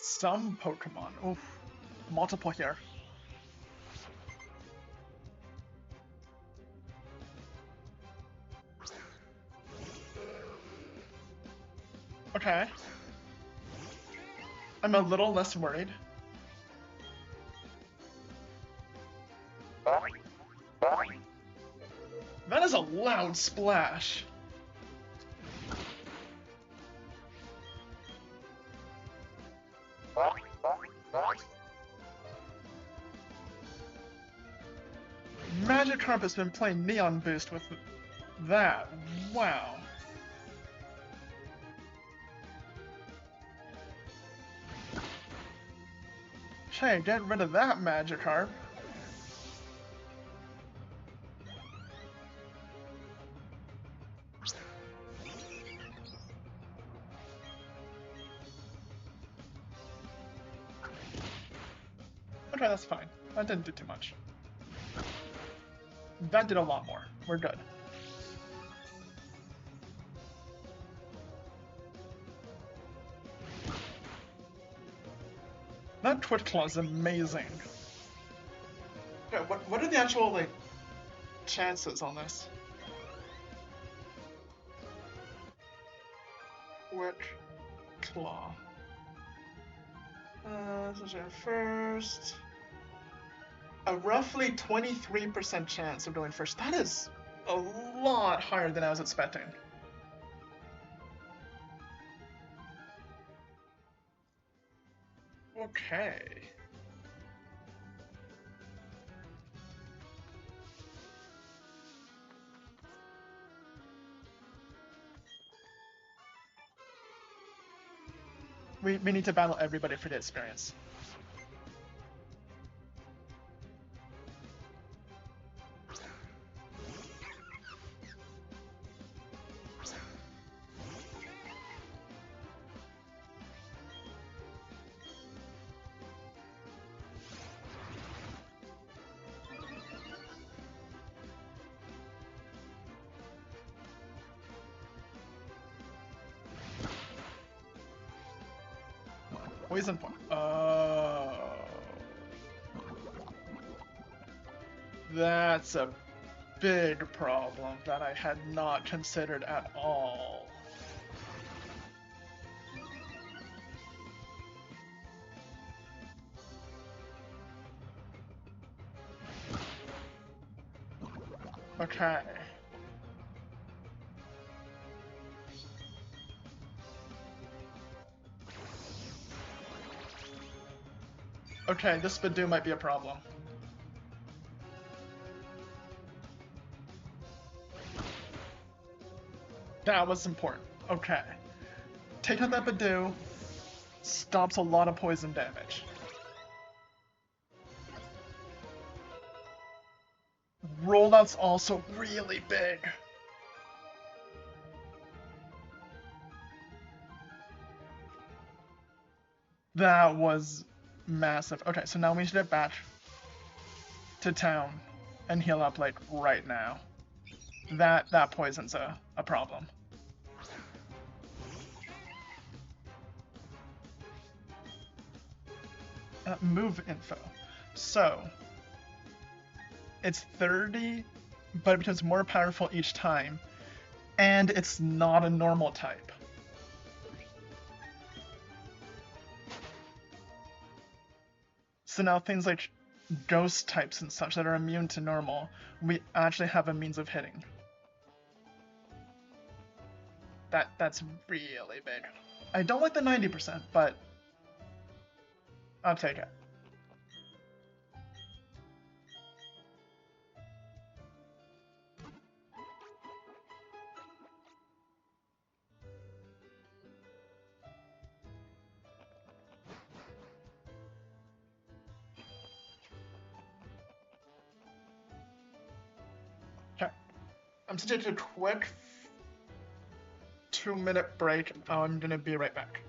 Some Pokemon. Oof. Multiple here. Okay. I'm a little less worried. That is a loud splash. Magikarp has been playing Neon Boost with that. Wow. Hey, get rid of that Magikarp. Okay, that's fine. That didn't do too much. That did a lot more. We're good. That Twitch Claw is amazing. Okay, what are the actual, like, chances on this? Twitch Claw. This is your first. A roughly 23% chance of going first. That is a lot higher than I was expecting. Okay. We need to battle everybody for the experience. Poison point. Oh. That's a big problem that I had not considered at all. Okay. Okay, this Badoo might be a problem. That was important. Okay. Take out that Badoo. Stops a lot of poison damage. Rollout's also really big. That was massive. Okay, so now we should get back to town and heal up like right now. That poison's a problem. Move info. So it's 30, but it becomes more powerful each time, and it's not a normal type. So now things like ghost types and such that are immune to normal, we actually have a means of hitting. That's really big. I don't like the 90%, but I'll take it. Okay. I'm just taking a quick 2-minute break. I'm gonna be right back.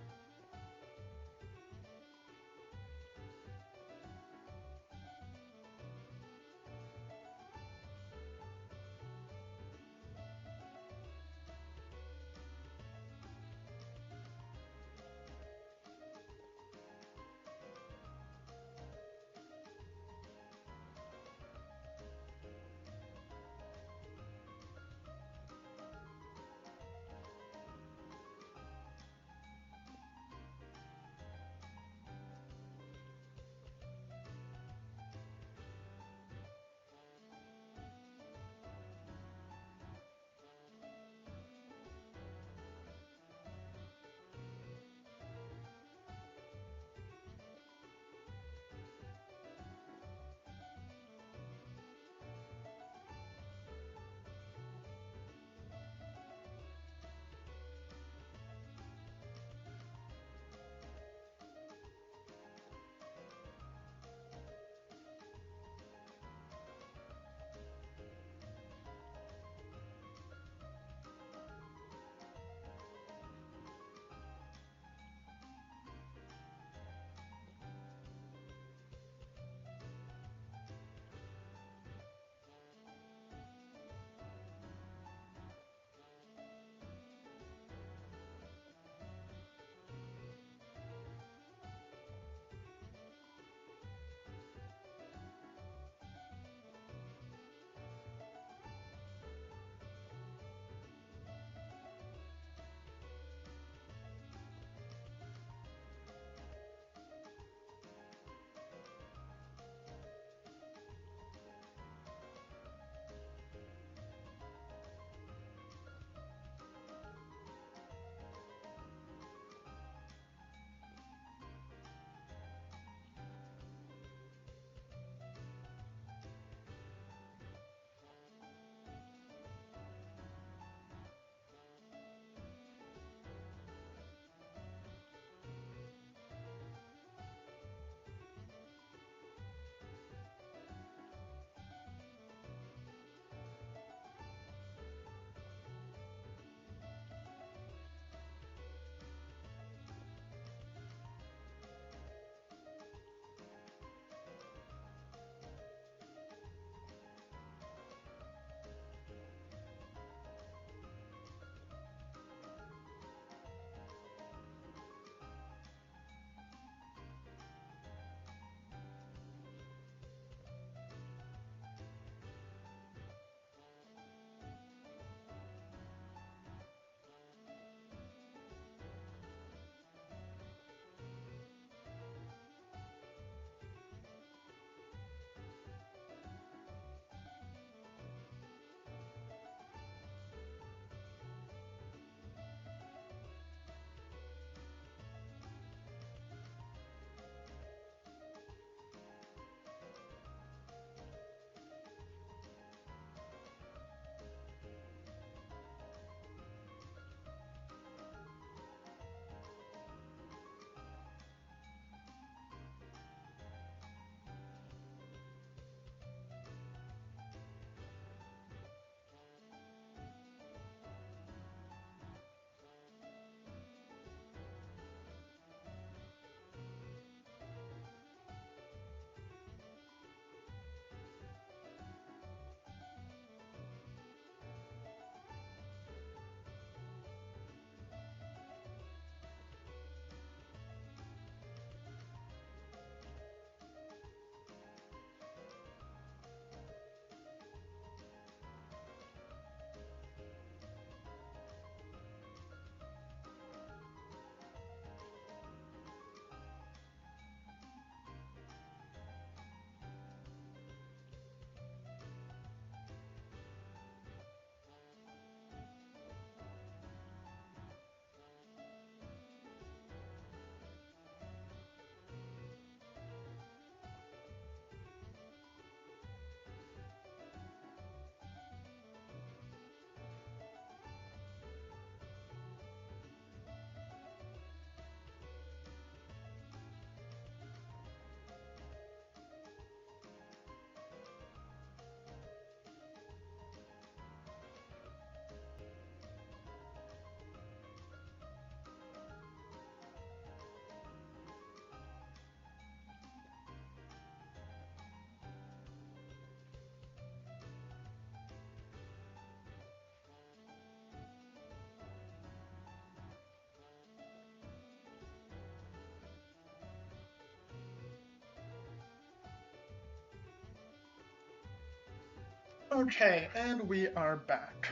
Okay, and we are back.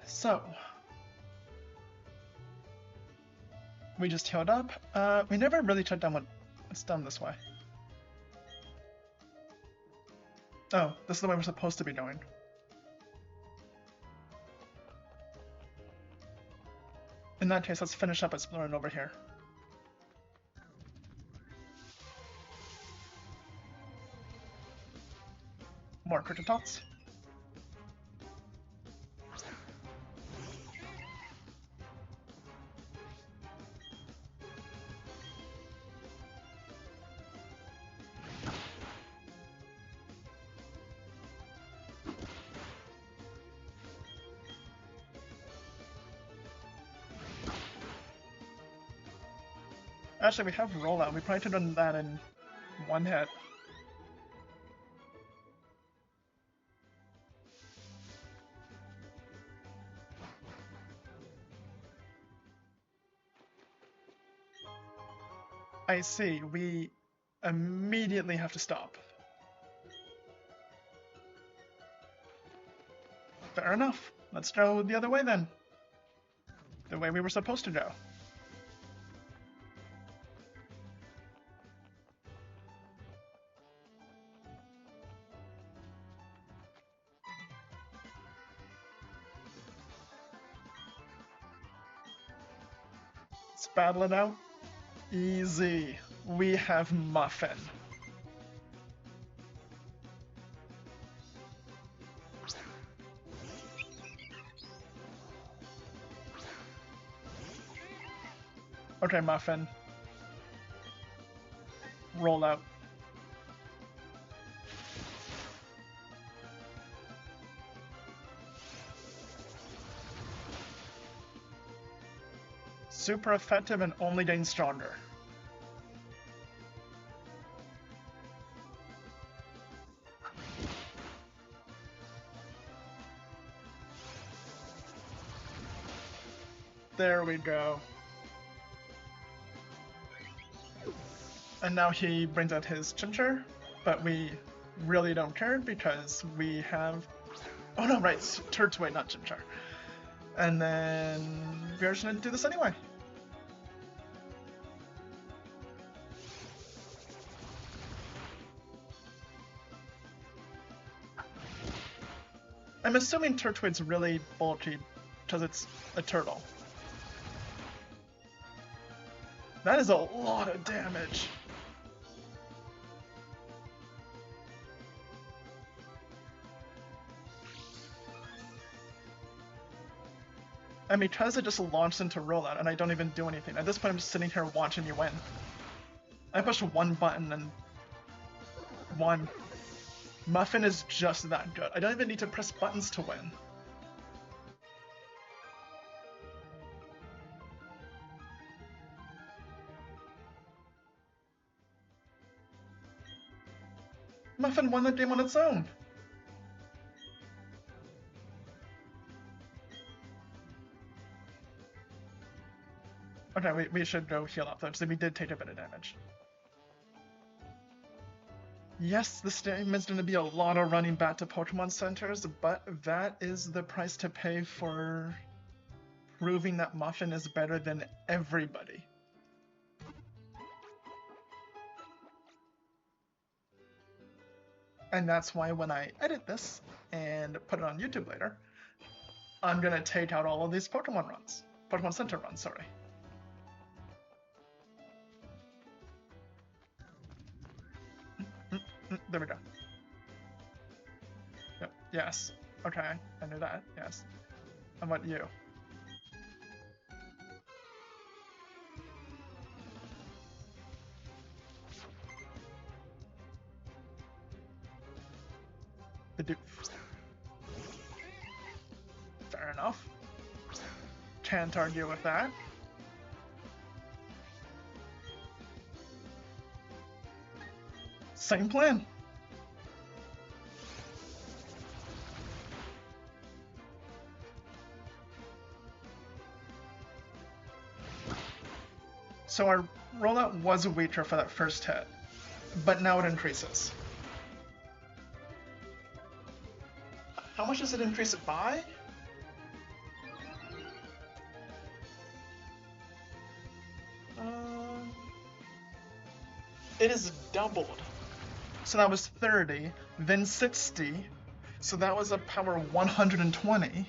So, we just healed up. We never really checked down what it's done this way. Oh, this is the way we're supposed to be going. In that case, let's finish up exploring over here. More critter tots. Actually, we have rollout. We probably could have done that in one hit. I see. We immediately have to stop. Fair enough. Let's go the other way then. The way we were supposed to go. Let's battle it out. Easy. We have Muffin. Okay, Muffin. Roll out. Super effective and only getting stronger. There we go. And now he brings out his Chincher, but we really don't care because we have... Oh no, right, Turt's Way, not Chincher. And then we're just gonna do this anyway. I'm assuming Turtwig's really bulky because it's a turtle. That is a lot of damage. And because it just launched into rollout and I don't even do anything, at this point I'm just sitting here watching you win. I pushed one button and won. Muffin is just that good. I don't even need to press buttons to win. Muffin won the game on its own. Okay, we should go heal up though, because we did take a bit of damage. Yes, this game is going to be a lot of running back to Pokemon centers, but that is the price to pay for proving that Muffin is better than everybody. And that's why when I edit this and put it on YouTube later, I'm going to take out all of these Pokemon runs. Pokemon Center runs, sorry. There we go. Yep. Yes. Okay, I knew that. Yes. How about you? Fair enough. Can't argue with that. Same plan. So our rollout was weaker for that first hit, but now it increases. much does it increase it by? It is doubled. So that was 30, then 60, so that was a power 120.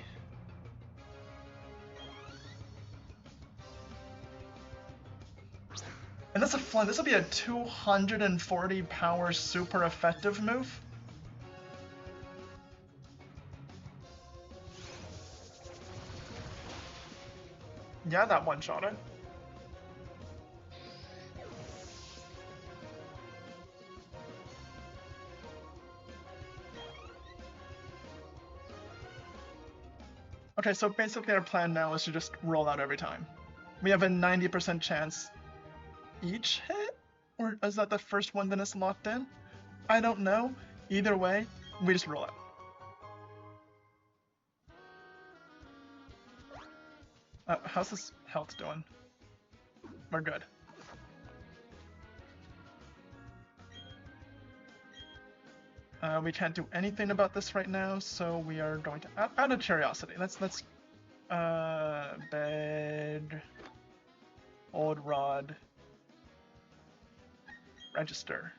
And that's a fun, this will be a 240 power super effective move. Yeah, that one-shot it. Okay, so basically our plan now is to just roll out every time. We have a 90% chance each hit? Or is that the first one that is locked in? I don't know. Either way, we just roll it. How's this health doing? We're good. We can't do anything about this right now, so we are going to, out of curiosity, let's bed, old rod, register.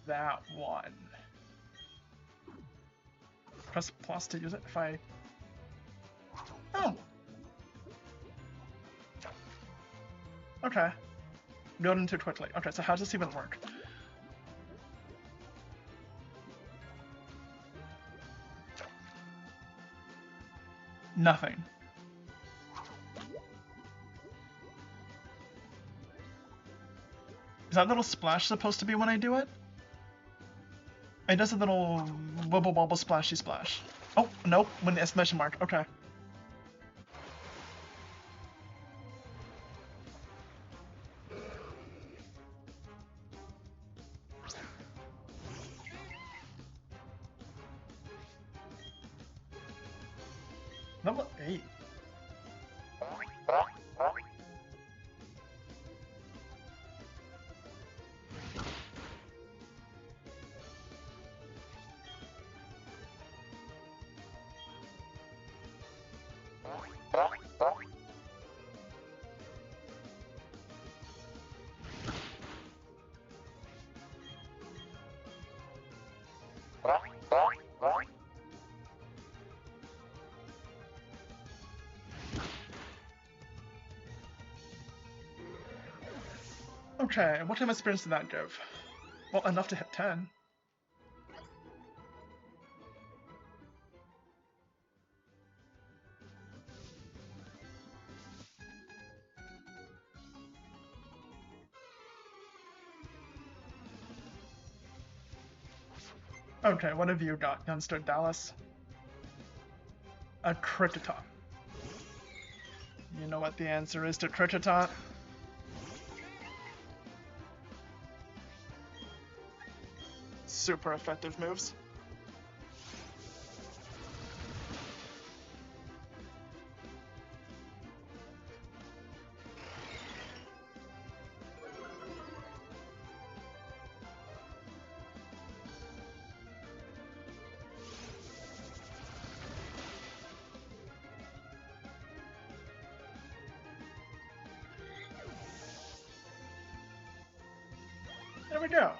That one. Press plus to use it if I, oh. Okay. Building too quickly. Okay, so how does this even work? Nothing. Is that little splash supposed to be when I do it? It does a little wobble wobble splashy splash. Oh, nope, when the exclamation mark. Okay. Level 8. Okay, what kind of experience did that give? Well, enough to hit 10. Okay, what have you got, youngster Dallas? A Kritatot. You know what the answer is to Kritatot? Super effective moves. There we go.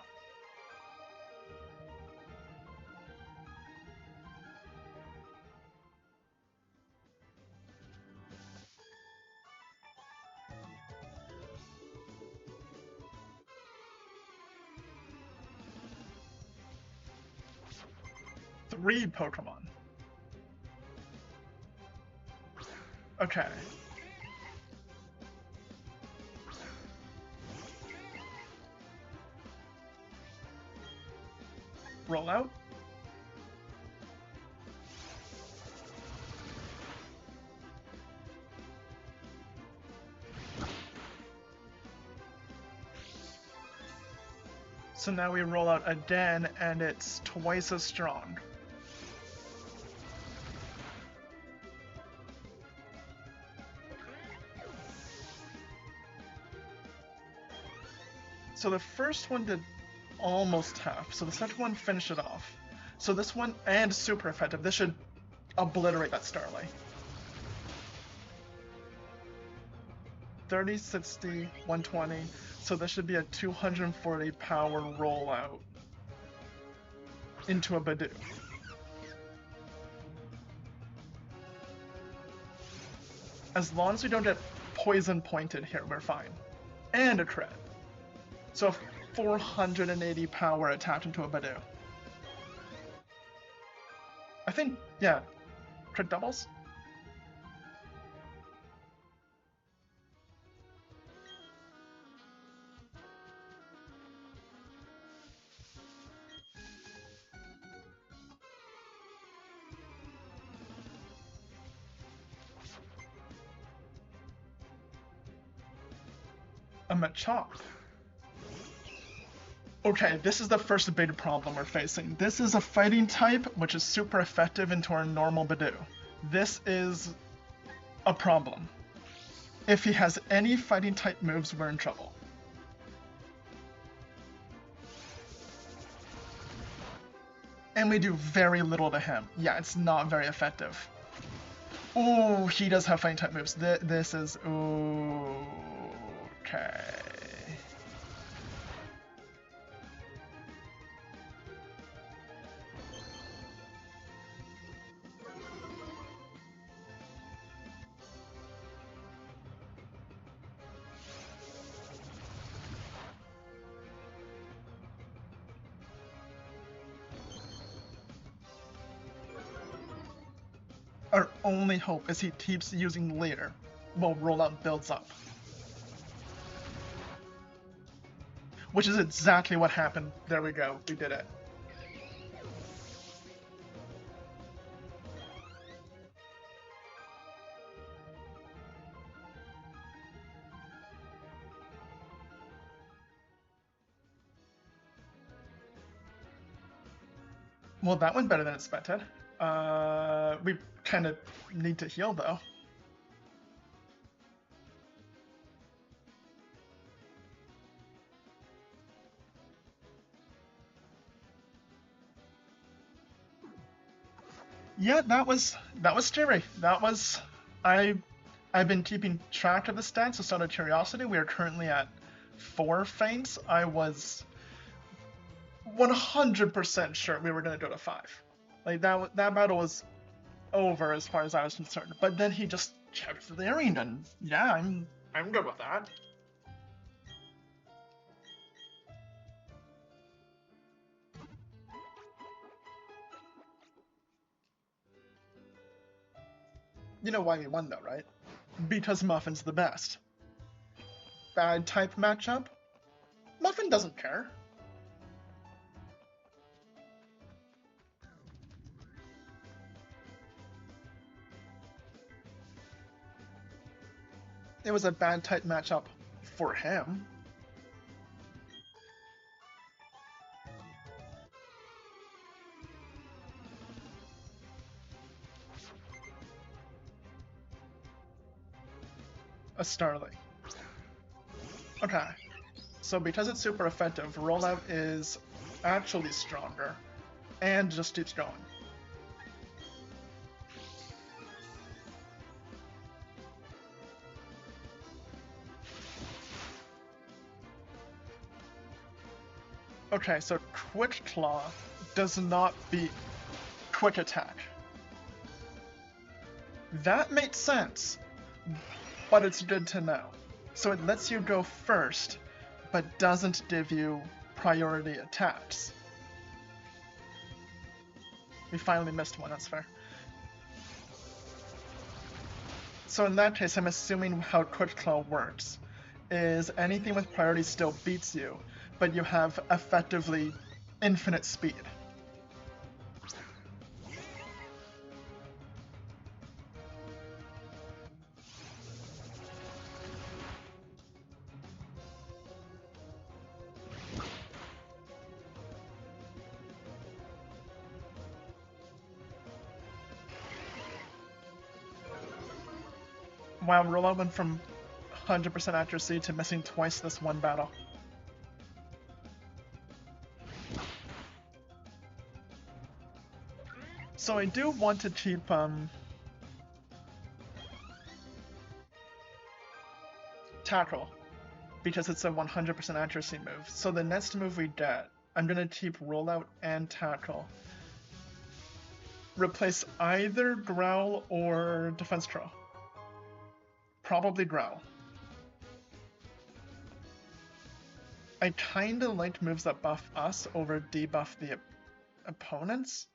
Three Pokemon. Okay. Roll out. So now we roll out again, and it's twice as strong. So the first one did almost half, so the second one finished it off. So this one, and super effective. This should obliterate that Starlight. 30, 60, 120. So this should be a 240 power rollout into a Badoo. As long as we don't get poison pointed here, we're fine. And a crit. So 480 power attached into a Badoo. I think, yeah, crit doubles? A Machop. Okay, this is the first big problem we're facing. This is a fighting type, which is super effective into our normal Badoo. This is a problem. If he has any fighting type moves, we're in trouble. And we do very little to him. Yeah, it's not very effective. Ooh, he does have fighting type moves. This is... Ooh, okay. Our only hope is he keeps using later while rollout builds up. Which is exactly what happened. There we go. We did it. Well, that went better than expected. We kind of need to heal, though. Yeah, that was scary. That was... I've been keeping track of the stats, just out of curiosity. We are currently at 4 feints. I was 100% sure we were going to go to 5. Like, that battle was over as far as I was concerned. But then he just kept flaring, and yeah, I'm good with that. You know why we won, though, right? Because Muffin's the best. Bad type matchup? Muffin doesn't care. It was a bad type matchup for him. A Starly. Okay. So because it's super effective, rollout is actually stronger and just keeps going. Okay, so Quick Claw does not beat Quick Attack. That makes sense, but it's good to know. So it lets you go first, but doesn't give you priority attacks. We finally missed one, that's fair. So in that case, I'm assuming how Quick Claw works is anything with priority still beats you, but you have effectively infinite speed. Wow, rollout went from 100% accuracy to missing twice this one battle. So I do want to keep tackle, because it's a 100% accuracy move. So the next move we get, I'm gonna keep rollout and tackle. Replace either growl or defense curl. Probably growl. I kinda like moves that buff us over debuff the opponents.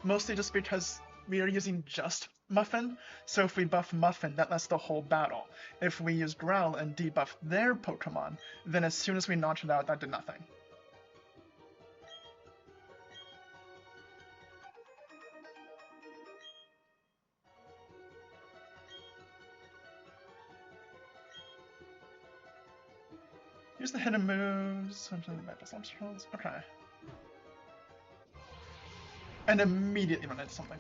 Mostly just because we are using just Muffin, so if we buff Muffin, that lasts the whole battle. If we use Growl and debuff their Pokemon, then as soon as we notch it out, that did nothing. Use the hidden moves, okay. And immediately run into something.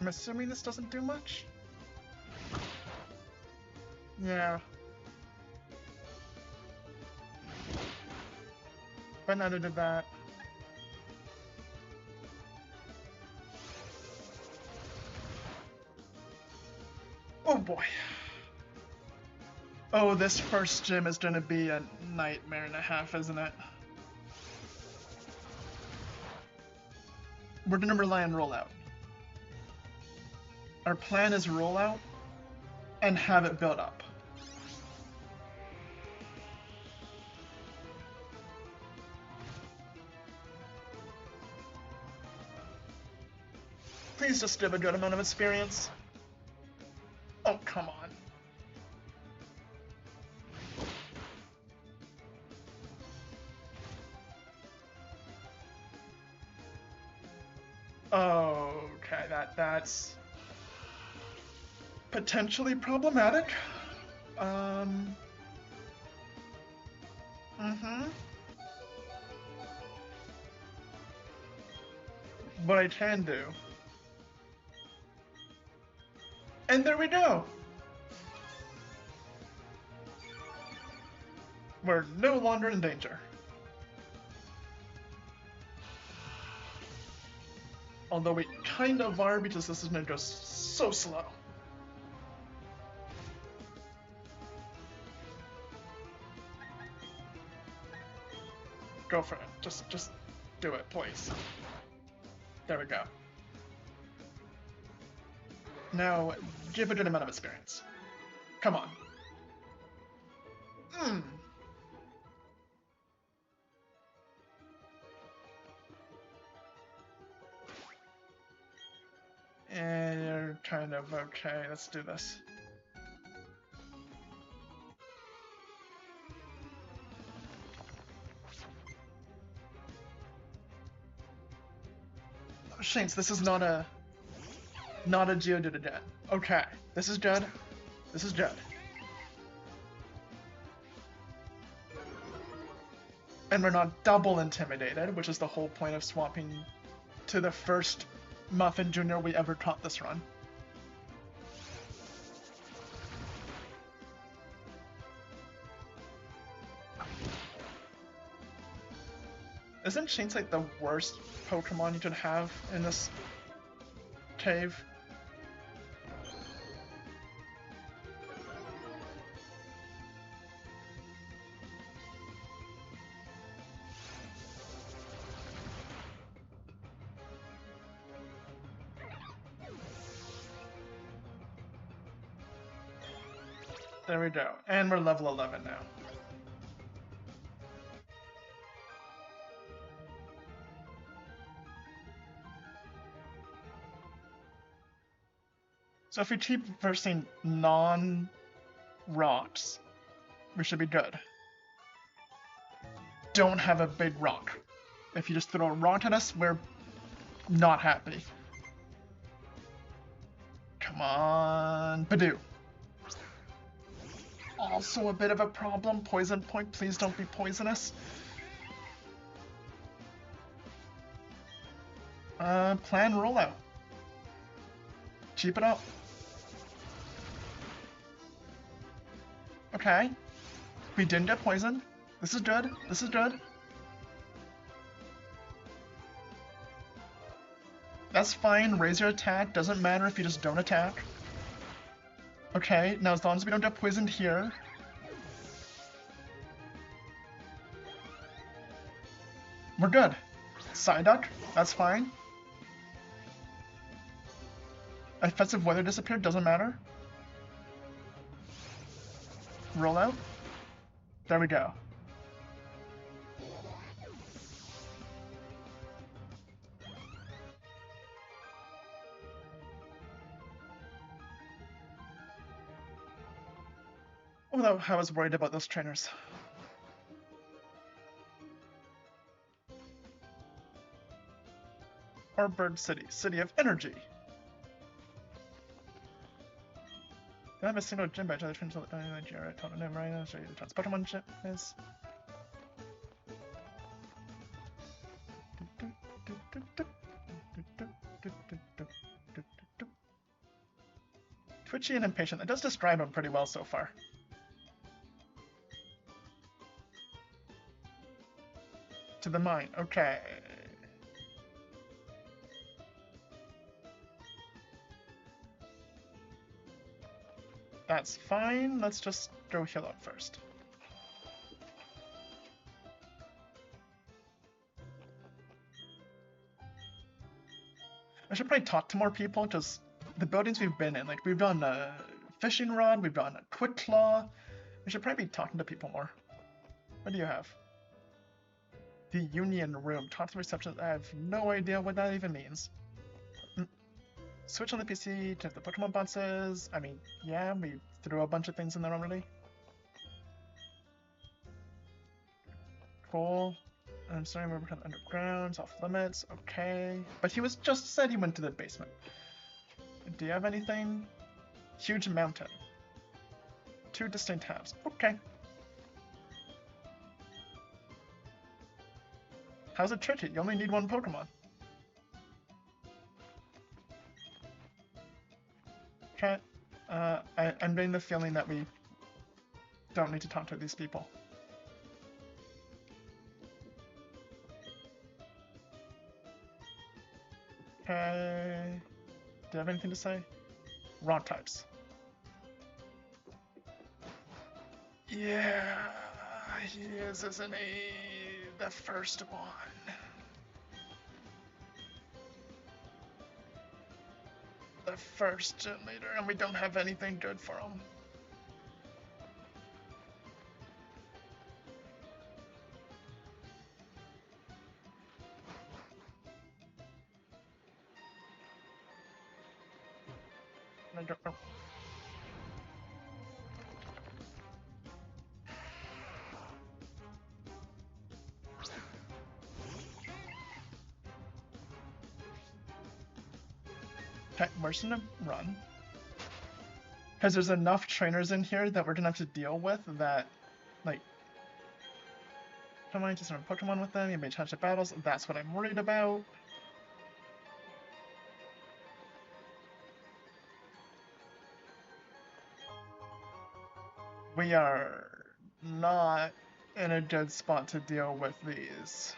I'm assuming this doesn't do much? Yeah. But neither did that. Oh boy. Oh, this first gym is gonna be a nightmare and a half, isn't it? We're gonna rely on rollout. Our plan is rollout and have it build up. Please just give a good amount of experience. Oh, come on. Okay, that's potentially problematic. What I can do. And there we go! We're no longer in danger. Although we kind of are, because this is gonna go so slow. Go for it. Just do it, please. There we go. Now, give a good amount of experience. Come on. And you're kind of okay. Let's do this. Shanks, this is not a Geodude yet. Okay, this is good. This is good. And we're not double intimidated, which is the whole point of swapping to the first Muffin Jr. we ever caught this run. Isn't Shanks like the worst Pokemon you could have in this cave? There we go. And we're level 11 now. So if we keep versing non-rocks, we should be good. Don't have a big rock. If you just throw a rock at us, we're not happy. Come on, Badoo. also a bit of a problem. Poison point, please don't be poisonous. Plan rollout. Cheap it up. Okay. We didn't get poisoned. This is good. This is good. That's fine. Raise your attack. Doesn't matter if you just don't attack. Okay, now as long as we don't get poisoned here. We're good. Psyduck, that's fine. Offensive weather disappeared, doesn't matter. Roll out. There we go. Although I was worried about those trainers. Or Bird City, City of Energy. I have a single gym badge. Other trainers don't know the I told them right now. Show you the trans Pokemon chip is. Twitchy and impatient. It does describe him pretty well so far. To the mine. Okay. That's fine. Let's just go heal up first. I should probably talk to more people, because the buildings we've been in, like we've done a fishing rod, we've done a quick claw. We should probably be talking to people more. What do you have? The Union Room. Talk to the reception. I have no idea what that even means. Switch on the PC to the Pokemon boxes. I mean, yeah, we threw a bunch of things in there already. Cool. I'm sorry, we're from underground, off limits. Okay. But he was just said he went to the basement. Do you have anything? Huge mountain. 2 distinct halves. Okay. How's it tricky? You only need 1 Pokemon. Okay. I'm getting the feeling that we don't need to talk to these people. Okay. Do you have anything to say? Rock types. Yeah, he is, isn't he? The first one. The first gym leader, and we don't have anything good for him. I don't know. Okay, we're just gonna run. Because there's enough trainers in here that we're gonna have to deal with that, like, come on, just run Pokemon with them, you may touch the battles, that's what I'm worried about. We are not in a good spot to deal with these.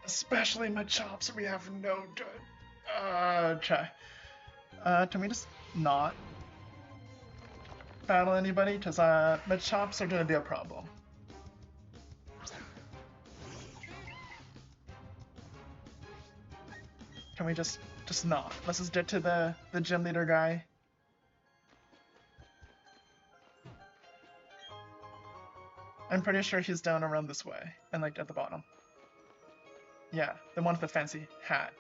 Especially Machops, we have no good. Okay. Can we just not battle anybody? Because Machops are gonna be a problem. Can we just not? Let's just get to the gym leader guy. I'm pretty sure he's down around this way, and like at the bottom. Yeah, the one with the fancy hat.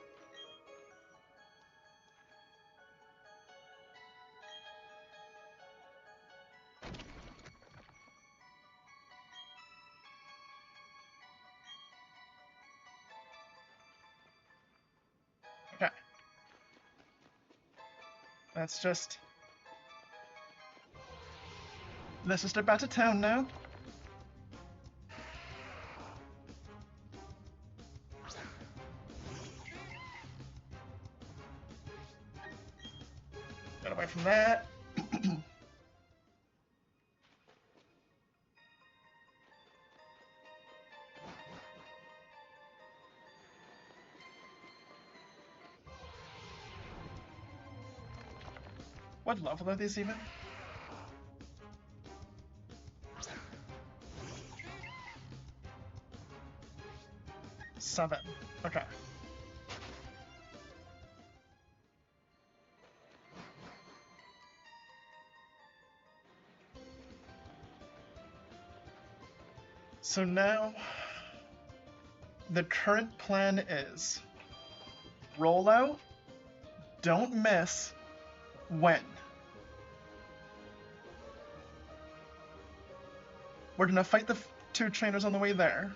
Let's just step back to town now. Get away from that. What level are these even? Seven. Okay. So now, the current plan is roll out, don't miss, win. We're gonna fight the two trainers on the way there.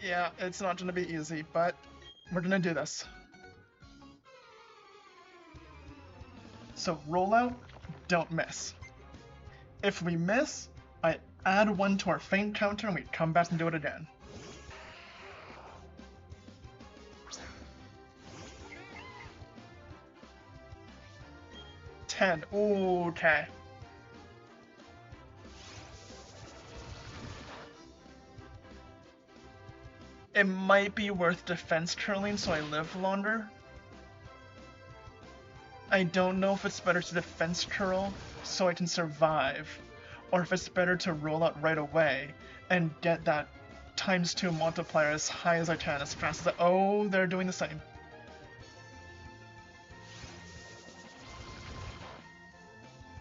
Yeah, it's not gonna be easy, but we're gonna do this. So roll out, don't miss. If we miss, I add one to our feint counter and we come back and do it again. $10. Ooh, okay. It might be worth defense curling so I live longer. I don't know if it's better to defense curl so I can survive, or if it's better to roll out right away and get that ×2 multiplier as high as I can, as fast as I— oh, they're doing the same.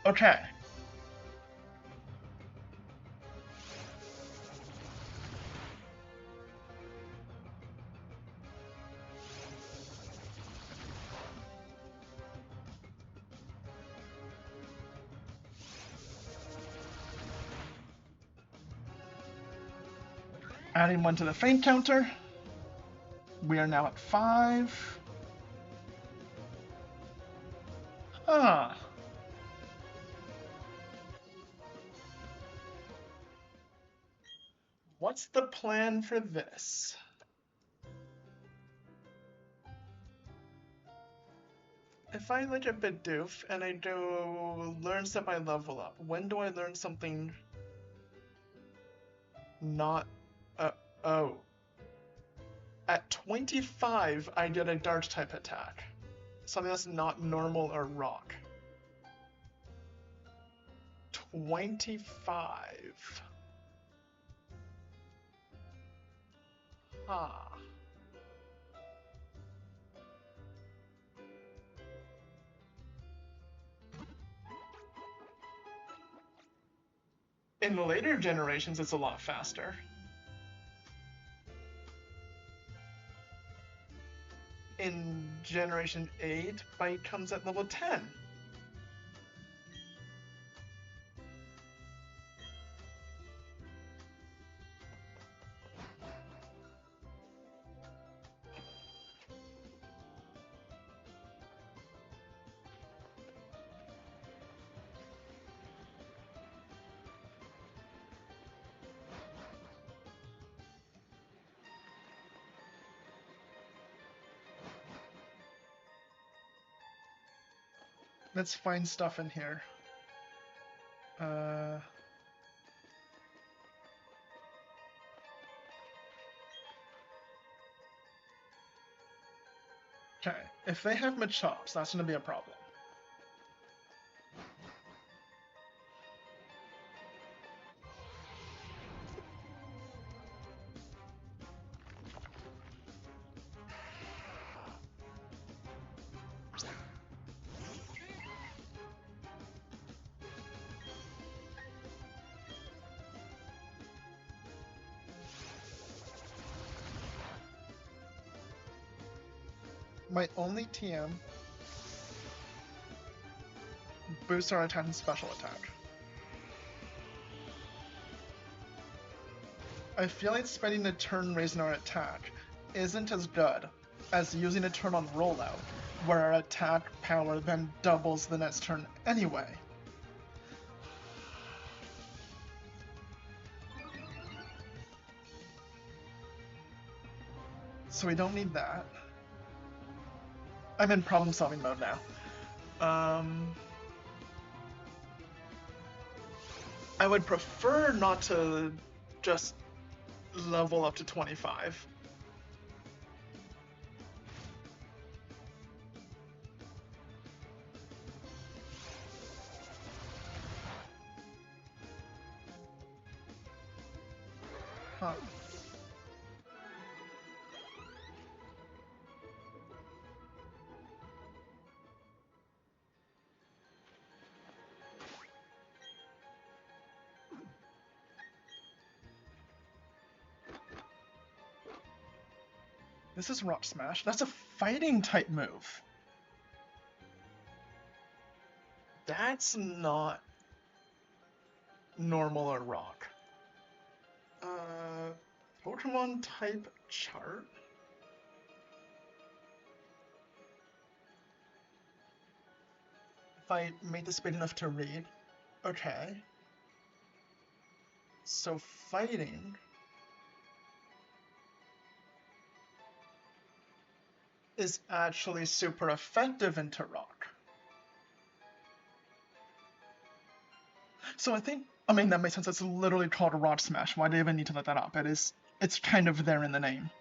Okay. Adding one to the feint counter. We are now at 5. Ah. What's the plan for this? If I like a bit doof and I do learn stuff I level up, when do I learn something not— oh. At 25, I get a dart type attack. Something that's not normal or rock. 25. Huh. In the later generations, it's a lot faster. In Generation 8, Bite comes at level 10. Let's find stuff in here. Okay, if they have Machops, that's gonna be a problem. My only TM boost our attack and special attack. I feel like spending a turn raising our attack isn't as good as using a turn on rollout, where our attack power then doubles the next turn anyway. So we don't need that. I'm in problem solving mode now. I would prefer not to just level up to 25. Huh. This is Rock Smash. That's a fighting type move. That's not normal or rock. Pokemon type chart? If I make this big enough to read. Okay. So fighting is actually super effective into rock. So I think, I mean, that makes sense. It's literally called Rock Smash. Why do you even need to let that up? It's kind of there in the name.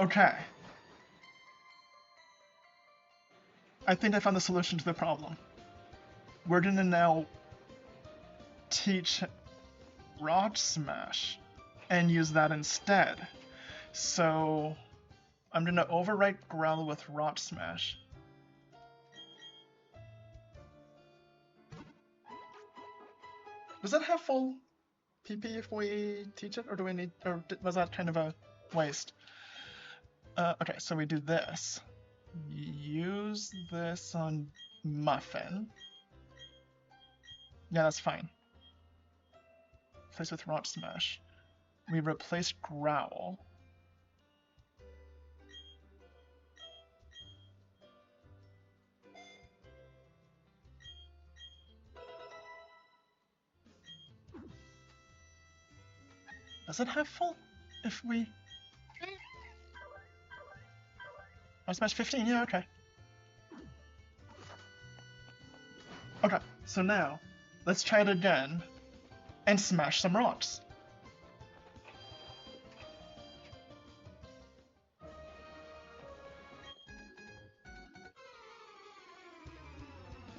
Okay. I think I found the solution to the problem. We're gonna now teach Rock Smash and use that instead. So I'm gonna overwrite Growl with Rock Smash. Does that have full PP if we teach it, or do we need, or was that kind of a waste? Okay, so we do this. Use this on Muffin. Yeah, that's fine. Replace with Rock Smash. We replace Growl. Does it have full? If we... I smash 15, yeah, okay. Okay, so now, let's try it again, and smash some rocks.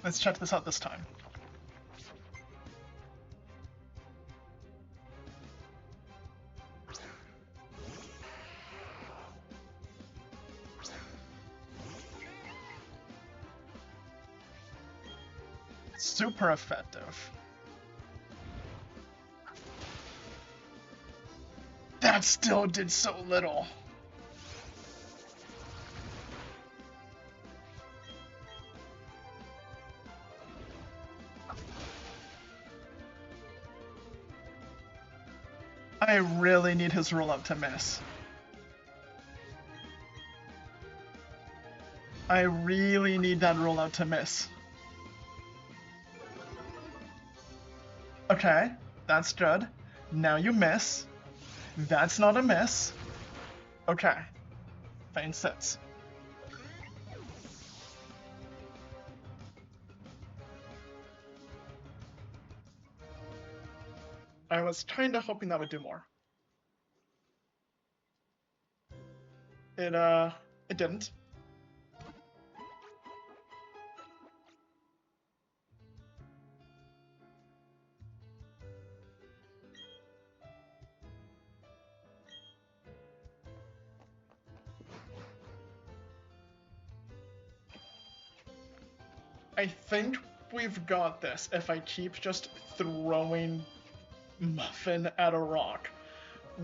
Let's check this out this time. Super effective. That still did so little. I really need his rollout to miss. I really need that rollout to miss. Okay, that's good. Now you miss. That's not a miss. Okay. Fine sits. I was kinda hoping that would do more. It didn't. I think we've got this if I keep just throwing Muffin at a rock.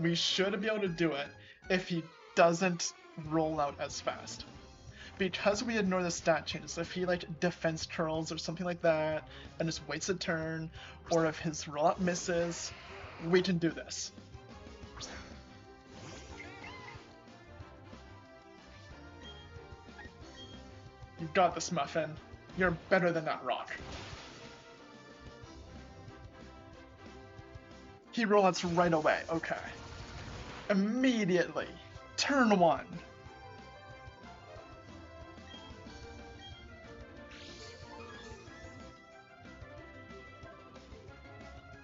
We should be able to do it if he doesn't roll out as fast. because we ignore the stat changes, if he like defense curls or something like that and just waits a turn, or if his rollout misses, we can do this. You got this, Muffin. You're better than that rock. He rollouts right away. Okay. Immediately. Turn 1.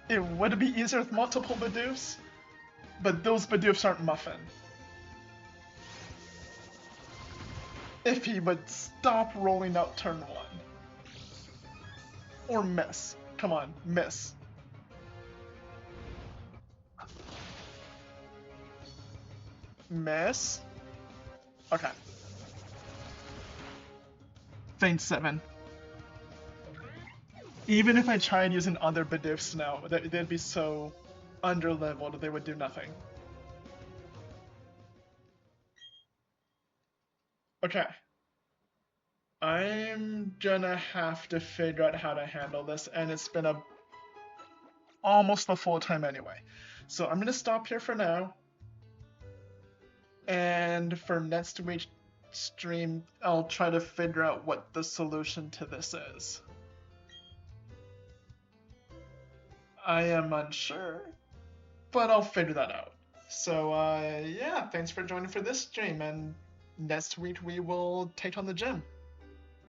It would be easier with multiple Bidoofs, but those Bidoofs aren't Muffin. If he would stop rolling out turn 1. Or miss. Come on, miss. Miss? Okay. Thanks, 7. Even if I tried using other Bidoofs now, they'd be so under-leveled, they would do nothing. Okay. I'm gonna have to figure out how to handle this, and it's been almost the full time anyway. So I'm gonna stop here for now. And for next week's stream, I'll try to figure out what the solution to this is. I am unsure, but I'll figure that out. So yeah, thanks for joining for this stream, and next week we will take on the gym.